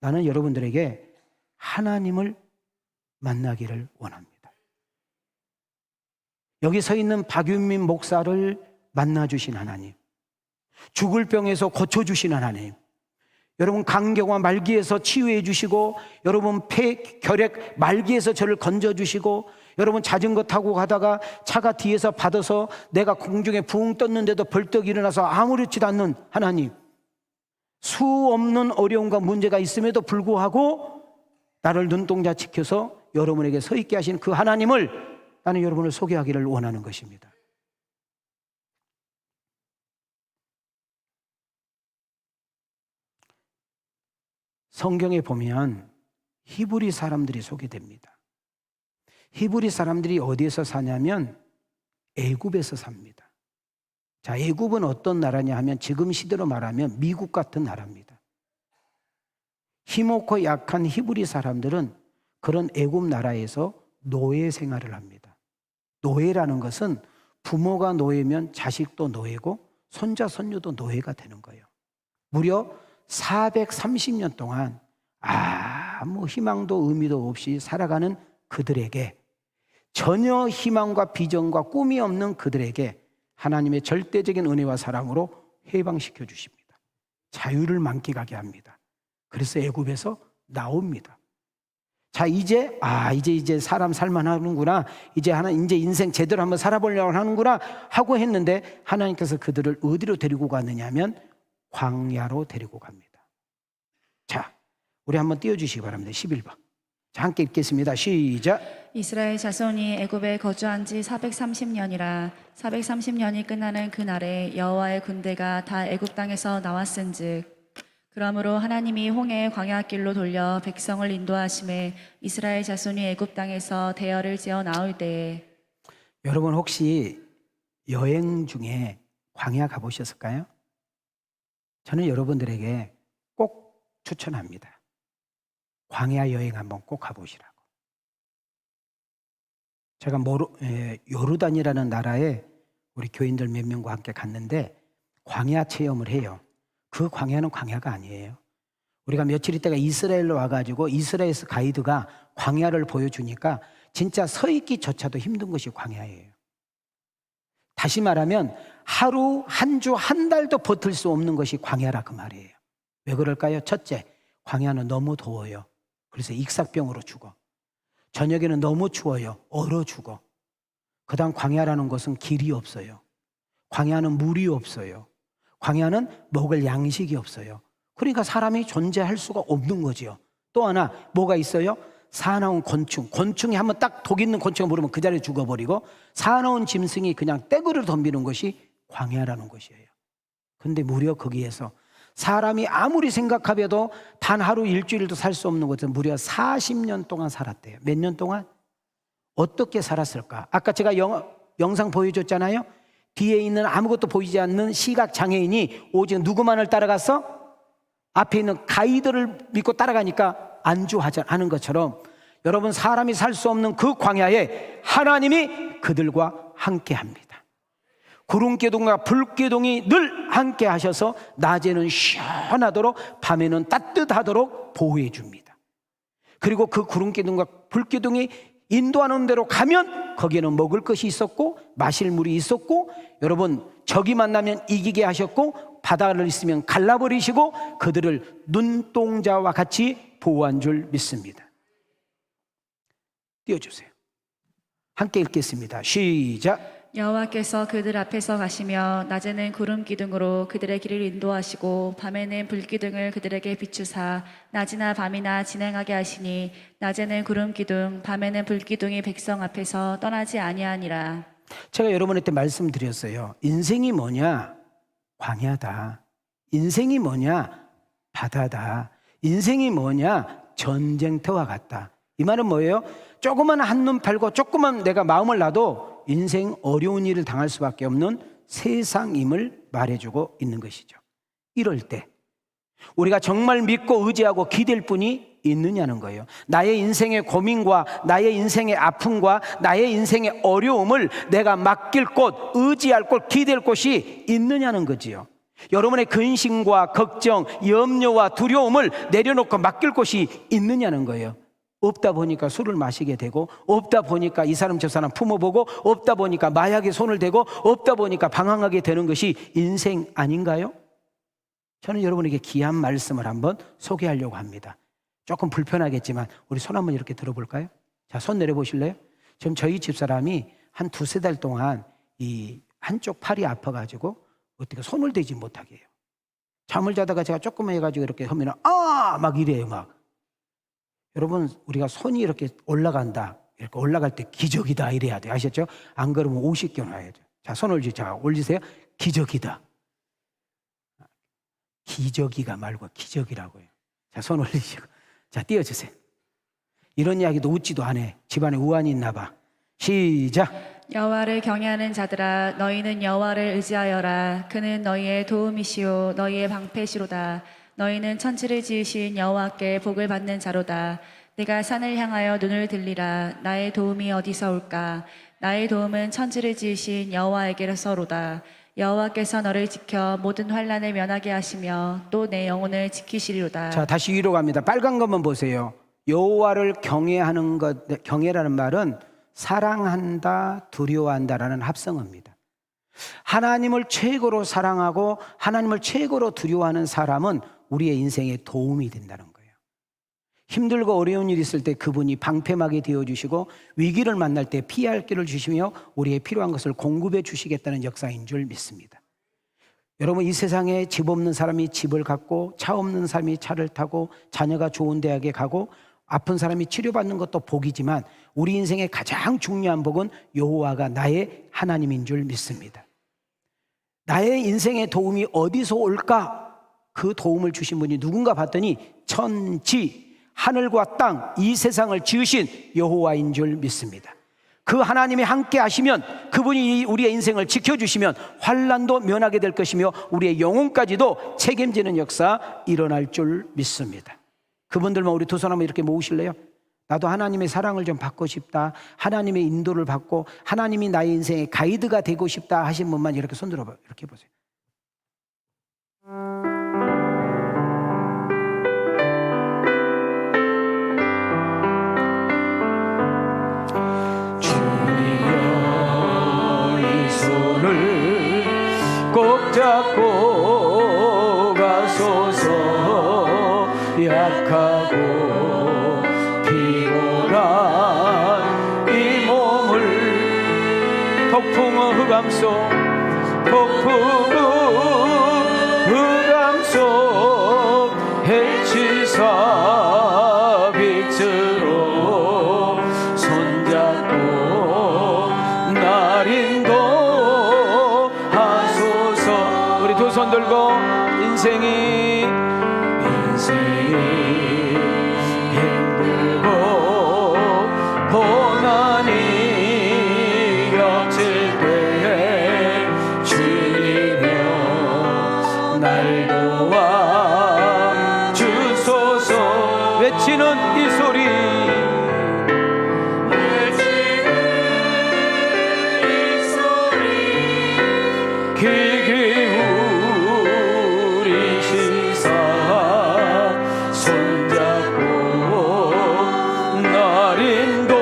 나는 여러분들에게 하나님을 만나기를 원합니다. 여기 서 있는 박윤민 목사를 만나주신 하나님, 죽을 병에서 고쳐주신 하나님, 여러분 강경화 말기에서 치유해 주시고, 여러분 폐결핵 말기에서 저를 건져주시고, 여러분 자전거 타고 가다가 차가 뒤에서 받아서 내가 공중에 붕 떴는데도 벌떡 일어나서 아무렇지도 않는 하나님, 수 없는 어려움과 문제가 있음에도 불구하고 나를 눈동자 지켜서 여러분에게 서 있게 하신 그 하나님을 나는 여러분을 소개하기를 원하는 것입니다. 성경에 보면 히브리 사람들이 소개됩니다. 히브리 사람들이 어디에서 사냐면 애굽에서 삽니다. 자, 애굽은 어떤 나라냐 하면 지금 시대로 말하면 미국 같은 나라입니다. 힘없고 약한 히브리 사람들은 그런 애굽 나라에서 노예 생활을 합니다. 노예라는 것은 부모가 노예면 자식도 노예고 손자 손녀도 노예가 되는 거예요. 무려 430년 동안 아무 희망도 의미도 없이 살아가는 그들에게, 전혀 희망과 비전과 꿈이 없는 그들에게 하나님의 절대적인 은혜와 사랑으로 해방시켜 주십니다. 자유를 만끽하게 합니다. 그래서 애굽에서 나옵니다. 자, 이제 사람 살만하는구나, 이제 인생 제대로 한번 살아보려고 하는구나 하고 했는데 하나님께서 그들을 어디로 데리고 갔느냐 하면 광야로 데리고 갑니다. 자, 우리 한번 띄워주시기 바랍니다. 11번. 자, 함께 읽겠습니다. 시작. 이스라엘 자손이 애굽에 거주한 지 430년이라 430년이 끝나는 그날에 여호와의 군대가 다 애굽 땅에서 나왔은즉, 그러므로 하나님이 홍해의 광야길로 돌려 백성을 인도하심에 이스라엘 자손이 애굽 땅에서 대열을 지어 나올 때에. 여러분 혹시 여행 중에 광야 가보셨을까요? 저는 여러분들에게 꼭 추천합니다. 광야 여행 한번 꼭 가보시라고. 제가 요르단이라는 나라에 우리 교인들 몇 명과 함께 갔는데 광야 체험을 해요. 그 광야는 광야가 아니에요. 우리가 며칠 있다가 이스라엘로 와가지고 이스라엘에서 가이드가 광야를 보여주니까 진짜 서 있기조차도 힘든 것이 광야예요. 다시 말하면 하루, 한 주, 한 달도 버틸 수 없는 것이 광야라 그 말이에요. 왜 그럴까요? 첫째, 광야는 너무 더워요. 그래서 익사병으로 죽어. 저녁에는 너무 추워요. 얼어 죽어. 그 다음 광야라는 것은 길이 없어요. 광야는 물이 없어요. 광야는 먹을 양식이 없어요. 그러니까 사람이 존재할 수가 없는 거지요. 또 하나 뭐가 있어요? 사나운 곤충. 곤충이 한번 딱 독 있는 곤충을 물으면 그 자리에 죽어버리고, 사나운 짐승이 그냥 떼구를 덤비는 것이 광야라는 것이에요. 근데 무려 거기에서 사람이 아무리 생각하여도 단 하루 일주일도 살 수 없는 곳에서 무려 40년 동안 살았대요. 몇 년 동안? 어떻게 살았을까? 아까 제가 영상 보여줬잖아요. 뒤에 있는 아무것도 보이지 않는 시각장애인이 오직 누구만을 따라갔어? 앞에 있는 가이드를 믿고 따라가니까 안주하지 않은 것처럼 여러분, 사람이 살 수 없는 그 광야에 하나님이 그들과 함께합니다. 구름기둥과 불기둥이 늘 함께 하셔서 낮에는 시원하도록 밤에는 따뜻하도록 보호해 줍니다. 그리고 그 구름기둥과 불기둥이 인도하는 대로 가면 거기에는 먹을 것이 있었고 마실 물이 있었고, 여러분, 적이 만나면 이기게 하셨고 바다를 있으면 갈라버리시고 그들을 눈동자와 같이 보호한 줄 믿습니다. 띄워주세요. 함께 읽겠습니다. 시작. 여호와께서 그들 앞에서 가시며 낮에는 구름 기둥으로 그들의 길을 인도하시고 밤에는 불 기둥을 그들에게 비추사 낮이나 밤이나 진행하게 하시니 낮에는 구름 기둥 밤에는 불 기둥이 백성 앞에서 떠나지 아니하니라. 제가 여러분한테 말씀드렸어요. 인생이 뭐냐? 광야다. 인생이 뭐냐? 바다다. 인생이 뭐냐? 전쟁터와 같다. 이 말은 뭐예요? 조그만 한눈 팔고 조그만 내가 마음을 놔도 인생 어려운 일을 당할 수밖에 없는 세상임을 말해주고 있는 것이죠. 이럴 때 우리가 정말 믿고 의지하고 기댈 분이 있느냐는 거예요. 나의 인생의 고민과 나의 인생의 아픔과 나의 인생의 어려움을 내가 맡길 곳, 의지할 곳, 기댈 곳이 있느냐는 거지요. 여러분의 근심과 걱정, 염려와 두려움을 내려놓고 맡길 곳이 있느냐는 거예요. 없다 보니까 술을 마시게 되고, 없다 보니까 이 사람 저 사람 품어보고, 없다 보니까 마약에 손을 대고, 없다 보니까 방황하게 되는 것이 인생 아닌가요? 저는 여러분에게 귀한 말씀을 한번 소개하려고 합니다. 조금 불편하겠지만 우리 손 한번 이렇게 들어볼까요? 자, 손 내려보실래요? 지금 저희 집사람이 한 두세 달 동안 이 한쪽 팔이 아파가지고 어떻게 손을 대지 못하게 해요. 잠을 자다가 제가 조금만 해가지고 이렇게 하면 막 이래요. 막. 여러분, 우리가 손이 이렇게 올라간다, 이렇게 올라갈 때 기적이다 이래야 돼요. 아셨죠? 안 그러면 50개 놔야죠. 자, 손 올리세요. 기적이다. 기적이가 말고 기적이라고요. 자, 손 올리시고. 자, 띄워주세요. 이런 이야기도 웃지도 않아. 집안에 우환이 있나 봐. 시작. 여호와를 경외하는 자들아, 너희는 여호와를 의지하여라. 그는 너희의 도움이시오 너희의 방패시로다. 너희는 천지를 지으신 여호와께 복을 받는 자로다. 내가 산을 향하여 눈을 들리라. 나의 도움이 어디서 올까? 나의 도움은 천지를 지으신 여호와에게로서로다. 여호와께서 너를 지켜 모든 환난을 면하게 하시며 또 내 영혼을 지키시리로다. 자, 다시 위로 갑니다. 빨간 것만 보세요. 여호와를 경외하는 것, 경외라는 말은 사랑한다, 두려워한다라는 합성어입니다. 하나님을 최고로 사랑하고 하나님을 최고로 두려워하는 사람은 우리의 인생에 도움이 된다는 거예요. 힘들고 어려운 일이 있을 때 그분이 방패막이 되어주시고, 위기를 만날 때 피할 길을 주시며 우리의 필요한 것을 공급해 주시겠다는 역사인 줄 믿습니다. 여러분, 이 세상에 집 없는 사람이 집을 갖고, 차 없는 사람이 차를 타고, 자녀가 좋은 대학에 가고, 아픈 사람이 치료받는 것도 복이지만 우리 인생의 가장 중요한 복은 여호와가 나의 하나님인 줄 믿습니다. 나의 인생의 도움이 어디서 올까? 그 도움을 주신 분이 누군가 봤더니 천지, 하늘과 땅, 이 세상을 지으신 여호와인 줄 믿습니다. 그 하나님이 함께 하시면, 그분이 우리의 인생을 지켜주시면 환난도 면하게 될 것이며 우리의 영혼까지도 책임지는 역사 일어날 줄 믿습니다. 그분들만 우리 두 손 한번 이렇게 모으실래요? 나도 하나님의 사랑을 좀 받고 싶다, 하나님의 인도를 받고 하나님이 나의 인생의 가이드가 되고 싶다 하신 분만 이렇게 손 들어봐요. 이렇게 보세요. 꼭 잡고 가소서. 약하고 피곤한 이 몸을 폭풍의 흑암 속, 흑암 속 해치사 빛으로 손잡고 날 인도하소서. 우리 두 손 들고 인생이 힘들고 고난이 겹칠 때에 주님여 날 도와 주소서 외치는 이 소리 길게 우리시사 손잡고 날 인도하소서.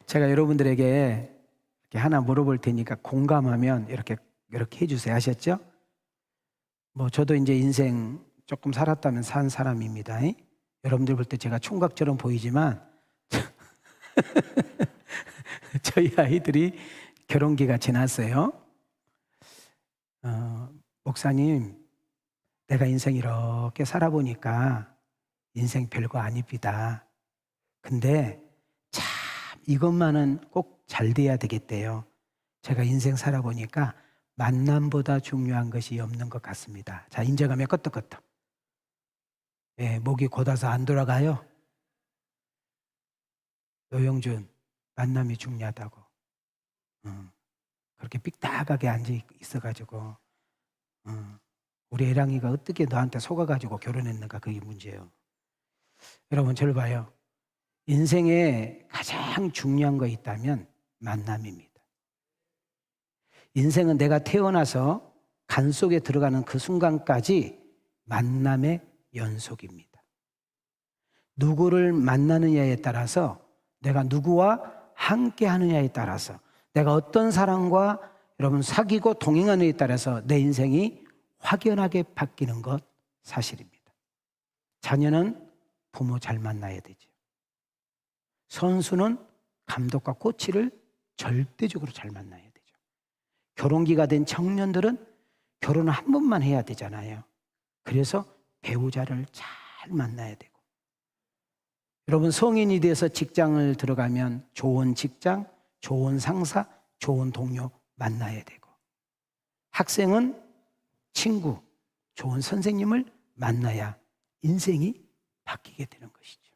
제가 여러분들에게 이렇게 하나 물어볼 테니까 공감하면 이렇게 해주세요. 아셨죠? 뭐 저도 이제 인생 조금 살았다면 산 사람입니다. 여러분들 볼 때 제가 총각처럼 보이지만 저희 아이들이 결혼기가 지났어요. 목사님, 내가 인생 이렇게 살아보니까 인생 별거 아닙니다. 근데 참 이것만은 꼭 잘 돼야 되겠대요. 제가 인생 살아보니까 만남보다 중요한 것이 없는 것 같습니다. 자, 인정하면 끄떡끄떡. 예, 목이 곧아서 안 돌아가요. 노영준, 만남이 중요하다고. 그렇게 삑딱하게 앉아 있어가지고 우리 애랑이가 어떻게 너한테 속아가지고 결혼했는가, 그게 문제예요. 여러분, 저를 봐요. 인생에 가장 중요한 거 있다면 만남입니다. 인생은 내가 태어나서 간 속에 들어가는 그 순간까지 만남의 연속입니다. 누구를 만나느냐에 따라서, 내가 누구와 함께 하느냐에 따라서, 내가 어떤 사람과 여러분 사귀고 동행하느냐에 따라서 내 인생이 확연하게 바뀌는 것 사실입니다. 자녀는 부모 잘 만나야 되죠. 선수는 감독과 코치를 절대적으로 잘 만나야 되죠. 결혼기가 된 청년들은 결혼을 한 번만 해야 되잖아요. 그래서 배우자를 잘 만나야 되고, 여러분 성인이 돼서 직장을 들어가면 좋은 직장, 좋은 상사, 좋은 동료 만나야 되고, 학생은 친구, 좋은 선생님을 만나야 인생이 바뀌게 되는 것이죠.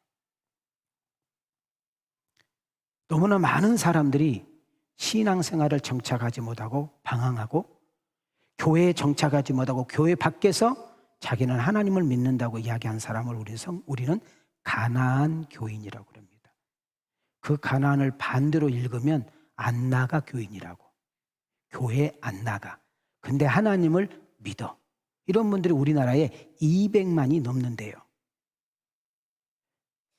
너무나 많은 사람들이 신앙생활을 정착하지 못하고 방황하고, 교회에 정착하지 못하고 교회 밖에서 자기는 하나님을 믿는다고 이야기한 사람을 우리는 가나안 교인이라고 합니다. 그 가나안을 반대로 읽으면 안 나가 교인이라고. 교회에 안 나가. 근데 하나님을 믿어. 이런 분들이 우리나라에 200만이 넘는데요.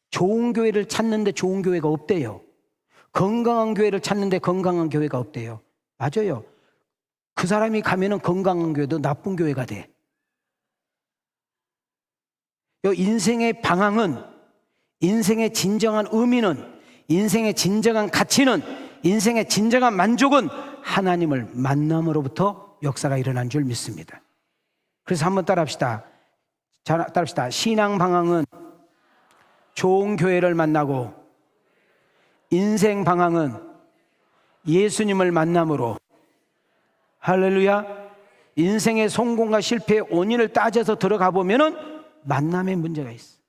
좋은 교회를 찾는데 좋은 교회가 없대요. 건강한 교회를 찾는데 건강한 교회가 없대요. 맞아요. 그 사람이 가면은 건강한 교회도 나쁜 교회가 돼. 인생의 방향은, 인생의 진정한 의미는, 인생의 진정한 가치는, 인생의 진정한 만족은 하나님을 만남으로부터 역사가 일어난 줄 믿습니다. 그래서 한번 따라합시다. 자, 따라합시다. 신앙 방향은 좋은 교회를 만나고, 인생 방향은 예수님을 만남으로. 할렐루야. 인생의 성공과 실패의 원인을 따져서 들어가 보면은 만남에 문제가 있어.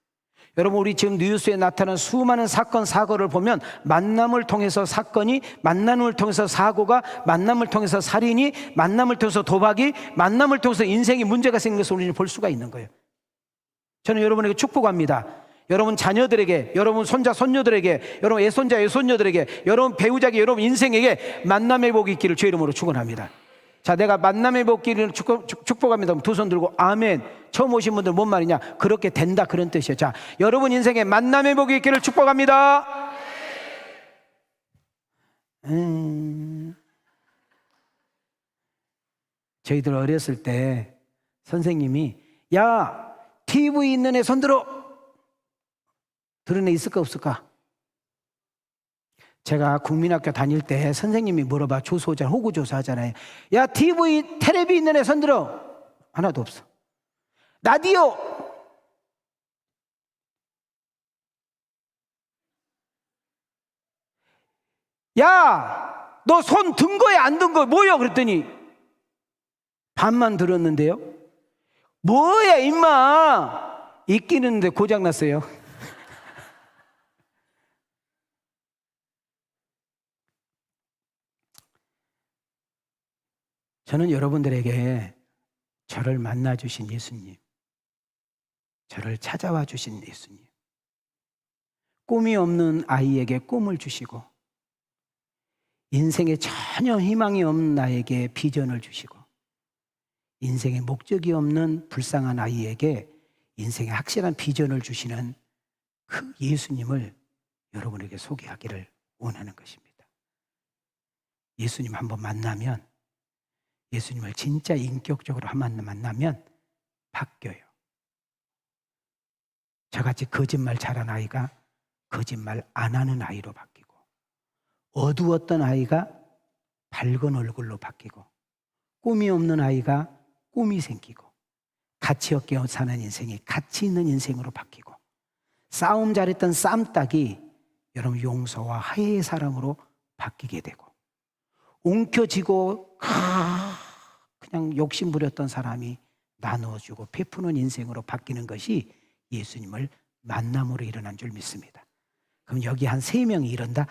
여러분, 우리 지금 뉴스에 나타나는 수많은 사건 사고를 보면 만남을 통해서 사건이, 만남을 통해서 사고가, 만남을 통해서 살인이, 만남을 통해서 도박이, 만남을 통해서 인생이 문제가 생긴 것을 우리는 볼 수가 있는 거예요. 저는 여러분에게 축복합니다. 여러분 자녀들에게, 여러분 손자 손녀들에게, 여러분 애손자 애손녀들에게, 여러분 배우자에게, 여러분 인생에게 만남의 복이 있기를 주의 이름으로 축원합니다. 자, 내가 만남의 복이 있기를 축복합니다. 두 손 들고 아멘. 처음 오신 분들 뭔 말이냐? 그렇게 된다, 그런 뜻이에요. 자, 여러분 인생에 만남의 복이 있기를 축복합니다. 저희들 어렸을 때 선생님이, 야, TV 있는 애 손들어. 들은 애 있을까 없을까? 제가 국민학교 다닐 때 선생님이 물어봐, 조소잖아, 호구조사 하잖아요. 야, TV, 텔레비 있는 애 손들어. 하나도 없어. 라디오. 야, 너 손 든 거야 안 든 거야 뭐야? 그랬더니 반만 들었는데요. 뭐야 임마, 있긴 있는데 고장 났어요. 저는 여러분들에게 저를 만나 주신 예수님, 저를 찾아와 주신 예수님, 꿈이 없는 아이에게 꿈을 주시고 인생에 전혀 희망이 없는 나에게 비전을 주시고 인생에 목적이 없는 불쌍한 아이에게 인생에 확실한 비전을 주시는 그 예수님을 여러분에게 소개하기를 원하는 것입니다. 예수님 한번 만나면, 예수님을 진짜 인격적으로 한번 만나면 바뀌어요. 저같이 거짓말 잘한 아이가 거짓말 안 하는 아이로 바뀌고, 어두웠던 아이가 밝은 얼굴로 바뀌고, 꿈이 없는 아이가 꿈이 생기고, 가치 없게 사는 인생이 가치 있는 인생으로 바뀌고, 싸움 잘했던 쌈딱이 여러분 용서와 화해의 사람으로 바뀌게 되고, 웅켜지고 그냥 욕심 부렸던 사람이 나누어주고 베푸는 인생으로 바뀌는 것이 예수님을 만남으로 일어난 줄 믿습니다. 그럼 여기 한 3명이 이런다.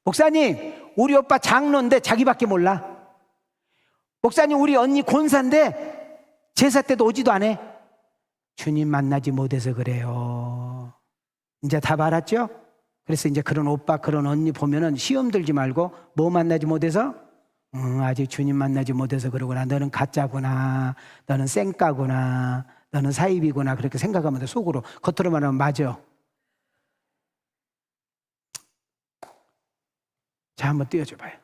목사님, 우리 오빠 장로인데 자기밖에 몰라. 목사님, 우리 언니 권사인데 제사 때도 오지도 않아. 주님 만나지 못해서 그래요. 이제 다 알았죠? 그래서 이제 그런 오빠, 그런 언니 보면은 시험 들지 말고 뭐 만나지 못해서? 아직 주님 만나지 못해서 그러구나. 너는 가짜구나. 너는 쌩까구나. 너는 사입이구나. 그렇게 생각하면 돼. 속으로. 겉으로 말하면 맞아. 자, 한번 띄워줘봐요.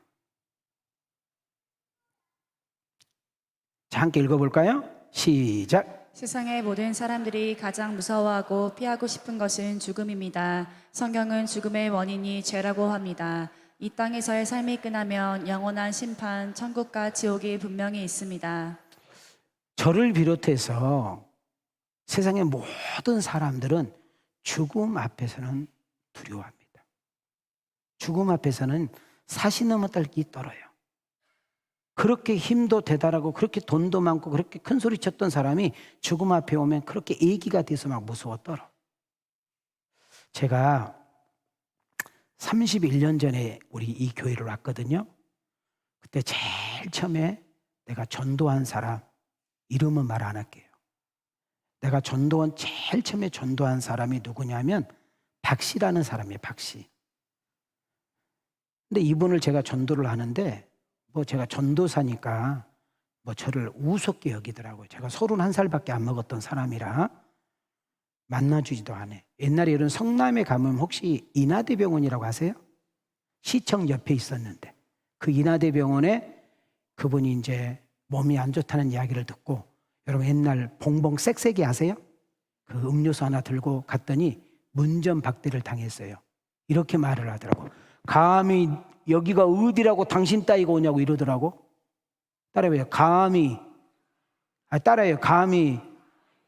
자, 함께 읽어볼까요? 시작. 세상의 모든 사람들이 가장 무서워하고 피하고 싶은 것은 죽음입니다. 성경은 죽음의 원인이 죄라고 합니다. 이 땅에서의 삶이 끝나면 영원한 심판, 천국과 지옥이 분명히 있습니다. 저를 비롯해서 세상의 모든 사람들은 죽음 앞에서는 두려워합니다. 죽음 앞에서는 사시 넘어 떨기 떨어요. 그렇게 힘도 대단하고 그렇게 돈도 많고 그렇게 큰 소리 쳤던 사람이 죽음 앞에 오면 그렇게 애기가 돼서 막 무서워 떨어. 제가 31년 전에 우리 이 교회를 왔거든요. 그때 제일 처음에 내가 전도한 사람, 이름은 말 안 할게요. 내가 제일 처음에 전도한 사람이 누구냐면 박씨라는 사람이에요. 박씨. 근데 이분을 제가 전도를 하는데 뭐 제가 전도사니까 뭐 저를 우습게 여기더라고요. 제가 31살밖에 안 먹었던 사람이라 만나주지도 않아요. 옛날에 이런 성남에 가면 혹시 인하대병원이라고 아세요? 시청 옆에 있었는데 그 인하대병원에 그분이 이제 몸이 안 좋다는 이야기를 듣고, 여러분 옛날 봉봉 쌕쌕이 아세요? 그 음료수 하나 들고 갔더니 문전박대를 당했어요. 이렇게 말을 하더라고. 감히 여기가 어디라고 당신 따위가 오냐고 이러더라고. 따라해요. 감히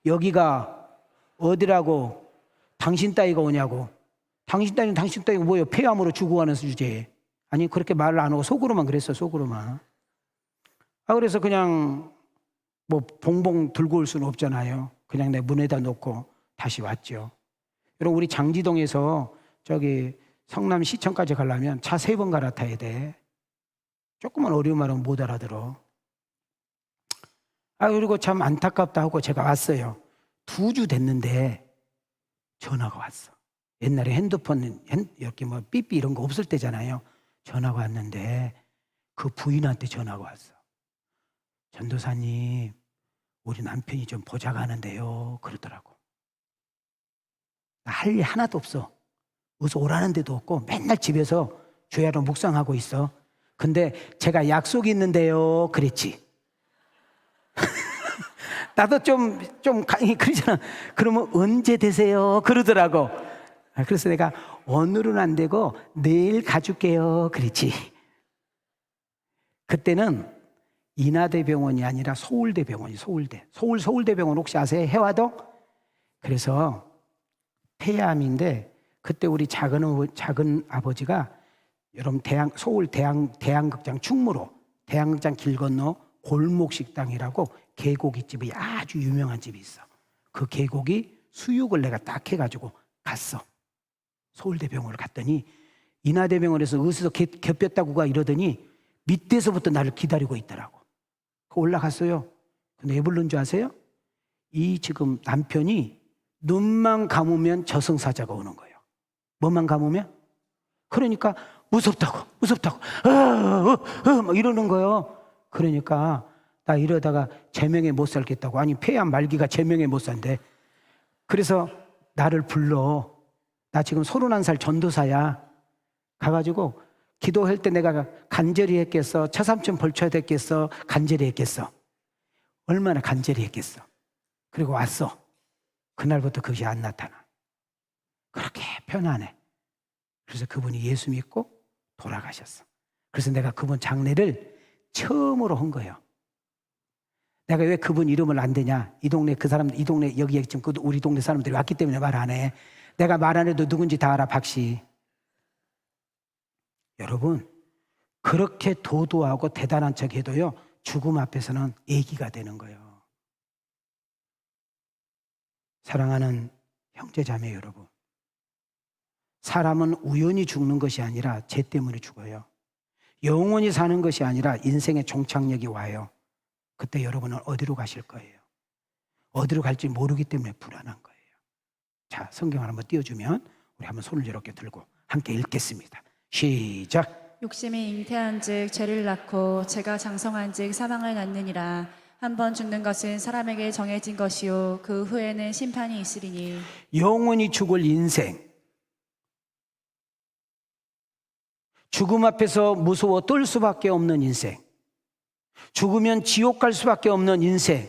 여기가 어디라고 당신 따위가 오냐고. 당신 따위가 뭐예요? 폐암으로 죽어가는 주제에. 아니 그렇게 말을 안 하고 속으로만 그랬어. 속으로만. 그래서 그냥 뭐 봉봉 들고 올 수는 없잖아요. 그냥 내 문에다 놓고 다시 왔죠. 여러분 우리 장지동에서 저기 성남시청까지 가려면 차 3번 갈아타야 돼. 조금만 어려운 말은 못 알아들어. 그리고 참 안타깝다 하고 제가 왔어요. 2주 됐는데 전화가 왔어. 옛날에 핸드폰 이렇게 뭐 삐삐 이런 거 없을 때잖아요. 전화가 왔는데 그 부인한테 전화가 왔어. 전도사님, 우리 남편이 좀 보자고 하는데요. 그러더라고. 할 일 하나도 없어. 어디서 오라는 데도 없고 맨날 집에서 주야로 묵상하고 있어. 근데 제가 약속이 있는데요. 그랬지. 나도 좀 그러잖아. 그러면 언제 되세요? 그러더라고. 그래서 내가 오늘은 안 되고 내일 가줄게요. 그랬지. 그때는 인하대병원이 아니라 서울대병원이 서울대병원 혹시 아세요? 해화동? 그래서 폐암인데 그때 우리 작은 아버지가 여러분 서울 대양극장 충무로 대양극장 길 건너 골목식당이라고 개고기집이 아주 유명한 집이 있어. 그 개고기 수육을 내가 딱 해가지고 갔어. 서울대병원을 갔더니 인하대병원에서 어디서 겹혔다고가 이러더니 밑에서부터 나를 기다리고 있더라고. 올라갔어요. 근데 왜 부른 줄 아세요? 이 지금 남편이 눈만 감으면 저승사자가 오는 거예요. 뭐만 감으면? 그러니까 무섭다고 막 이러는 거예요. 그러니까 나 이러다가 제명에 못 살겠다고. 아니 폐암 말기가 제명에 못 산대. 그래서 나를 불러. 나 지금 31살 전도사야. 가가지고 기도할 때 내가 간절히 했겠어? 차삼촌 벌쳐야 됐겠어? 간절히 했겠어? 얼마나 간절히 했겠어? 그리고 왔어. 그날부터 그것이 안 나타나. 그렇게 편안해. 그래서 그분이 예수 믿고 돌아가셨어. 그래서 내가 그분 장례를 처음으로 한 거예요. 내가 왜 그분 이름을 안 대냐? 이 동네 그 사람, 이 동네 여기에 지금 우리 동네 사람들이 왔기 때문에 말 안 해. 내가 말 안 해도 누군지 다 알아, 박씨. 여러분, 그렇게 도도하고 대단한 척 해도요, 죽음 앞에서는 애기가 되는 거예요. 사랑하는 형제자매 여러분, 사람은 우연히 죽는 것이 아니라 죄 때문에 죽어요. 영원히 사는 것이 아니라 인생의 종착역이 와요. 그때 여러분은 어디로 가실 거예요? 어디로 갈지 모르기 때문에 불안한 거예요. 자, 성경을 한번 띄워주면 우리 한번 손을 이렇게 들고 함께 읽겠습니다. 시작. 욕심이 잉태한즉 죄를 낳고 죄가 장성한즉 사망을 낳느니라. 한번 죽는 것은 사람에게 정해진 것이요 그 후에는 심판이 있으리니. 영원히 죽을 인생, 죽음 앞에서 무서워 떨 수밖에 없는 인생, 죽으면 지옥 갈 수밖에 없는 인생,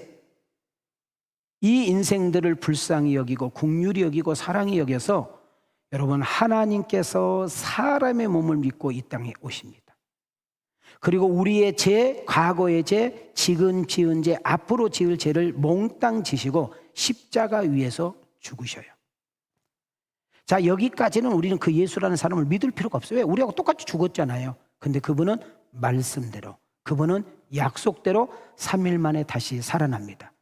이 인생들을 불쌍히 여기고 긍휼히 여기고 사랑히 여겨서 여러분 하나님께서 사람의 몸을 믿고 이 땅에 오십니다. 그리고 우리의 죄, 과거의 죄, 지금 지은 죄, 앞으로 지을 죄를 몽땅 지시고 십자가 위에서 죽으셔요. 자, 여기까지는 우리는 그 예수라는 사람을 믿을 필요가 없어요. 왜? 우리하고 똑같이 죽었잖아요. 근데 그분은 말씀대로, 그분은 약속대로 3일 만에 다시 살아납니다.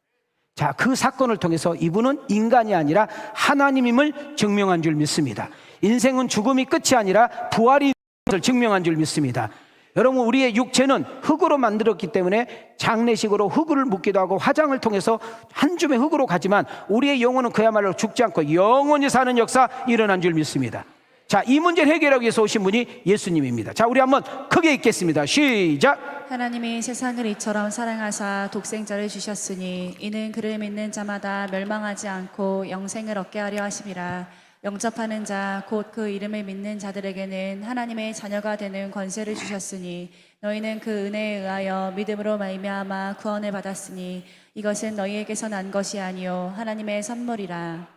자, 그 사건을 통해서 이분은 인간이 아니라 하나님임을 증명한 줄 믿습니다. 인생은 죽음이 끝이 아니라 부활이 것을 증명한 줄 믿습니다. 여러분, 우리의 육체는 흙으로 만들었기 때문에 장례식으로 흙을 묻기도 하고 화장을 통해서 한 줌의 흙으로 가지만 우리의 영혼은 그야말로 죽지 않고 영원히 사는 역사 일어난 줄 믿습니다. 자, 이 문제를 해결하기 위해서 오신 분이 예수님입니다. 자, 우리 한번 크게 읽겠습니다. 시작. 하나님이 세상을 이처럼 사랑하사 독생자를 주셨으니 이는 그를 믿는 자마다 멸망하지 않고 영생을 얻게 하려 하심이라. 영접하는 자 곧 그 이름을 믿는 자들에게는 하나님의 자녀가 되는 권세를 주셨으니 너희는 그 은혜에 의하여 믿음으로 말미암아 구원을 받았으니 이것은 너희에게서 난 것이 아니요 하나님의 선물이라.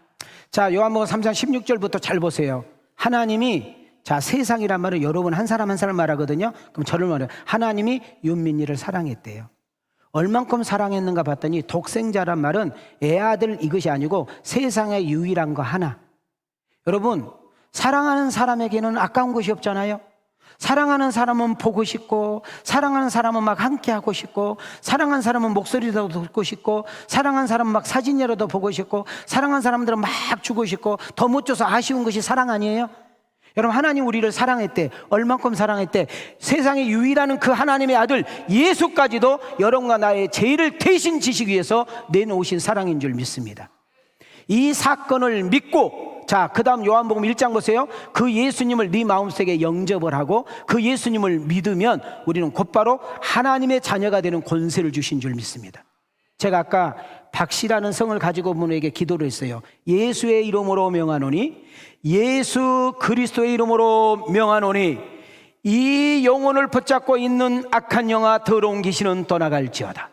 자, 요한복음 3장 16절부터 잘 보세요. 하나님이, 자, 세상이란 말은 여러분 한 사람 한 사람 말하거든요. 그럼 저를 말해요. 하나님이 윤민이를 사랑했대요. 얼만큼 사랑했는가 봤더니 독생자란 말은 애아들 이것이 아니고 세상의 유일한 거 하나. 여러분, 사랑하는 사람에게는 아까운 것이 없잖아요. 사랑하는 사람은 보고 싶고, 사랑하는 사람은 막 함께 하고 싶고, 사랑하는 사람은 목소리라도 듣고 싶고, 사랑하는 사람은 막 사진이라도 보고 싶고, 사랑하는 사람들은 막 주고 싶고, 더 못 줘서 아쉬운 것이 사랑 아니에요? 여러분, 하나님 우리를 사랑했대. 얼만큼 사랑했대? 세상에 유일한 그 하나님의 아들 예수까지도 여러분과 나의 죄를 대신 지시기 위해서 내놓으신 사랑인 줄 믿습니다. 이 사건을 믿고, 자, 그 다음 요한복음 1장 보세요. 그 예수님을 네 마음속에 영접을 하고 그 예수님을 믿으면 우리는 곧바로 하나님의 자녀가 되는 권세를 주신 줄 믿습니다. 제가 아까 박씨라는 성을 가지고 분에게 기도를 했어요. 예수의 이름으로 명하노니, 예수 그리스도의 이름으로 명하노니 이 영혼을 붙잡고 있는 악한 영아 더러운 귀신은 떠나갈지어다.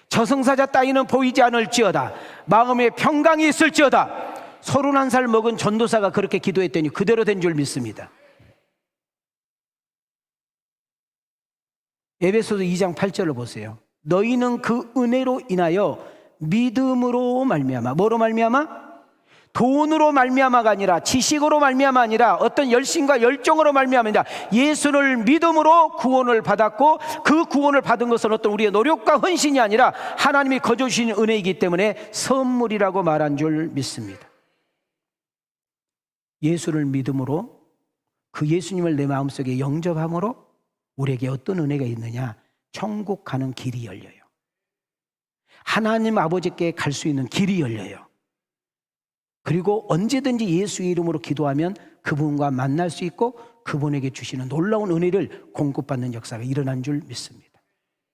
저승사자 따위는 보이지 않을지어다. 마음에 평강이 있을지어다. 31살 먹은 전도사가 그렇게 기도했더니 그대로 된 줄 믿습니다. 에베소서 2장 8절을 보세요. 너희는 그 은혜로 인하여 믿음으로 말미암아, 뭐로 말미암아? 돈으로 말미암아가 아니라, 지식으로 말미암아 아니라, 어떤 열심과 열정으로 말미암아 아니라 예수를 믿음으로 구원을 받았고, 그 구원을 받은 것은 어떤 우리의 노력과 헌신이 아니라 하나님이 거저 주신 은혜이기 때문에 선물이라고 말한 줄 믿습니다. 예수를 믿음으로, 그 예수님을 내 마음속에 영접함으로 우리에게 어떤 은혜가 있느냐? 천국 가는 길이 열려요. 하나님 아버지께 갈 수 있는 길이 열려요. 그리고 언제든지 예수의 이름으로 기도하면 그분과 만날 수 있고 그분에게 주시는 놀라운 은혜를 공급받는 역사가 일어난 줄 믿습니다.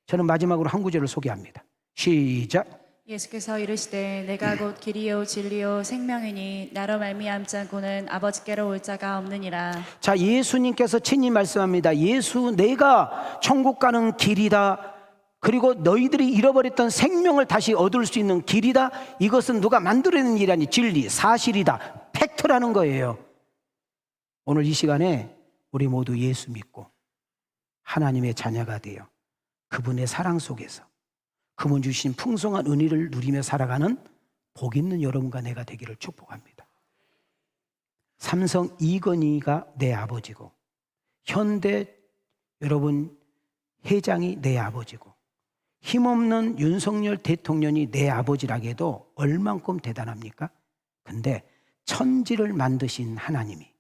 저는 마지막으로 한 구절을 소개합니다. 시작. 예수께서 이르시되 내가 곧 길이요 진리요 생명이니 나로 말미암지 않고는 아버지께로 올 자가 없느니라. 자, 예수님께서 친히 말씀합니다. 예수, 내가 천국 가는 길이다. 그리고 너희들이 잃어버렸던 생명을 다시 얻을 수 있는 길이다. 이것은 누가 만들어낸 일이 아니 진리, 사실이다. 팩트라는 거예요. 오늘 이 시간에 우리 모두 예수 믿고 하나님의 자녀가 되어 그분의 사랑 속에서 그분 주신 풍성한 은혜를 누리며 살아가는 복 있는 여러분과 내가 되기를 축복합니다. 삼성 이건희가 내 아버지고, 현대 여러분 회장이 내 아버지고, 힘없는 윤석열 대통령이 내 아버지라고 해도 얼만큼 대단합니까? 근데 천지를 만드신 하나님이,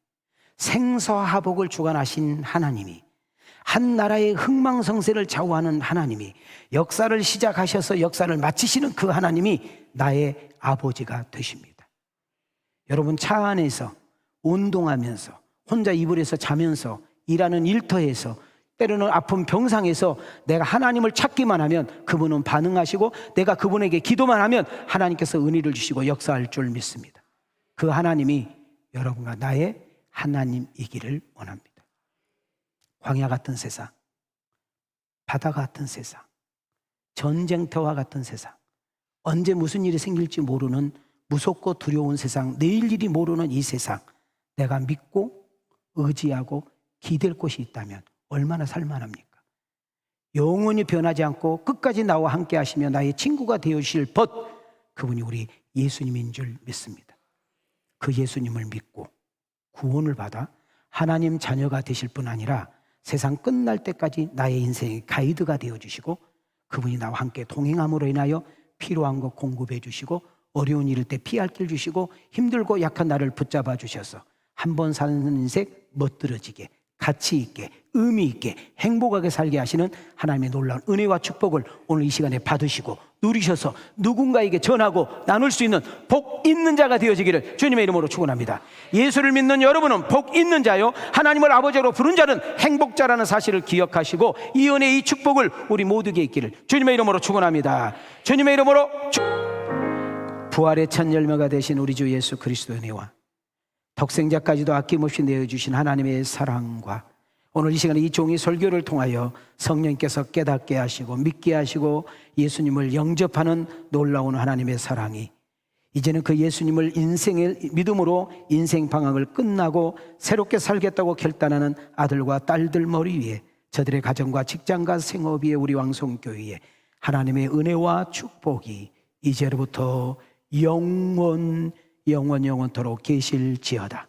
생사화복을 주관하신 하나님이, 한 나라의 흥망성쇠를 좌우하는 하나님이, 역사를 시작하셔서 역사를 마치시는 그 하나님이 나의 아버지가 되십니다. 여러분, 차 안에서 운동하면서 혼자 이불에서 자면서 일하는 일터에서 때로는 아픈 병상에서 내가 하나님을 찾기만 하면 그분은 반응하시고, 내가 그분에게 기도만 하면 하나님께서 은혜를 주시고 역사할 줄 믿습니다. 그 하나님이 여러분과 나의 하나님이기를 원합니다. 광야 같은 세상, 바다 같은 세상, 전쟁터와 같은 세상, 언제 무슨 일이 생길지 모르는 무섭고 두려운 세상, 내일 일이 모르는 이 세상, 내가 믿고 의지하고 기댈 곳이 있다면 얼마나 살만합니까? 영원히 변하지 않고 끝까지 나와 함께 하시며 나의 친구가 되어주실 벗, 그분이 우리 예수님인 줄 믿습니다. 그 예수님을 믿고 구원을 받아 하나님 자녀가 되실 뿐 아니라 세상 끝날 때까지 나의 인생의 가이드가 되어주시고, 그분이 나와 함께 동행함으로 인하여 필요한 것 공급해 주시고, 어려운 일일 때 피할 길 주시고, 힘들고 약한 나를 붙잡아 주셔서 한 번 사는 인생 멋들어지게, 가치 있게, 의미 있게, 행복하게 살게 하시는 하나님의 놀라운 은혜와 축복을 오늘 이 시간에 받으시고 누리셔서 누군가에게 전하고 나눌 수 있는 복 있는 자가 되어지기를 주님의 이름으로 축원합니다. 예수를 믿는 여러분은 복 있는 자요, 하나님을 아버지로 부른 자는 행복자라는 사실을 기억하시고 이 은혜, 이 축복을 우리 모두에게 있기를 주님의 이름으로 축원합니다. 주님의 이름으로 부활의 첫 열매가 되신 우리 주 예수 그리스도의 은혜와 독생자까지도 아낌없이 내어주신 하나님의 사랑과 오늘 이 시간에 이 종이 설교를 통하여 성령께서 깨닫게 하시고 믿게 하시고 예수님을 영접하는 놀라운 하나님의 사랑이 이제는 그 예수님을 인생의 믿음으로 인생 방황을 끝나고 새롭게 살겠다고 결단하는 아들과 딸들 머리 위에, 저들의 가정과 직장과 생업 위에, 우리 왕성교회에 하나님의 은혜와 축복이 이제로부터 영원토록 계실지어다.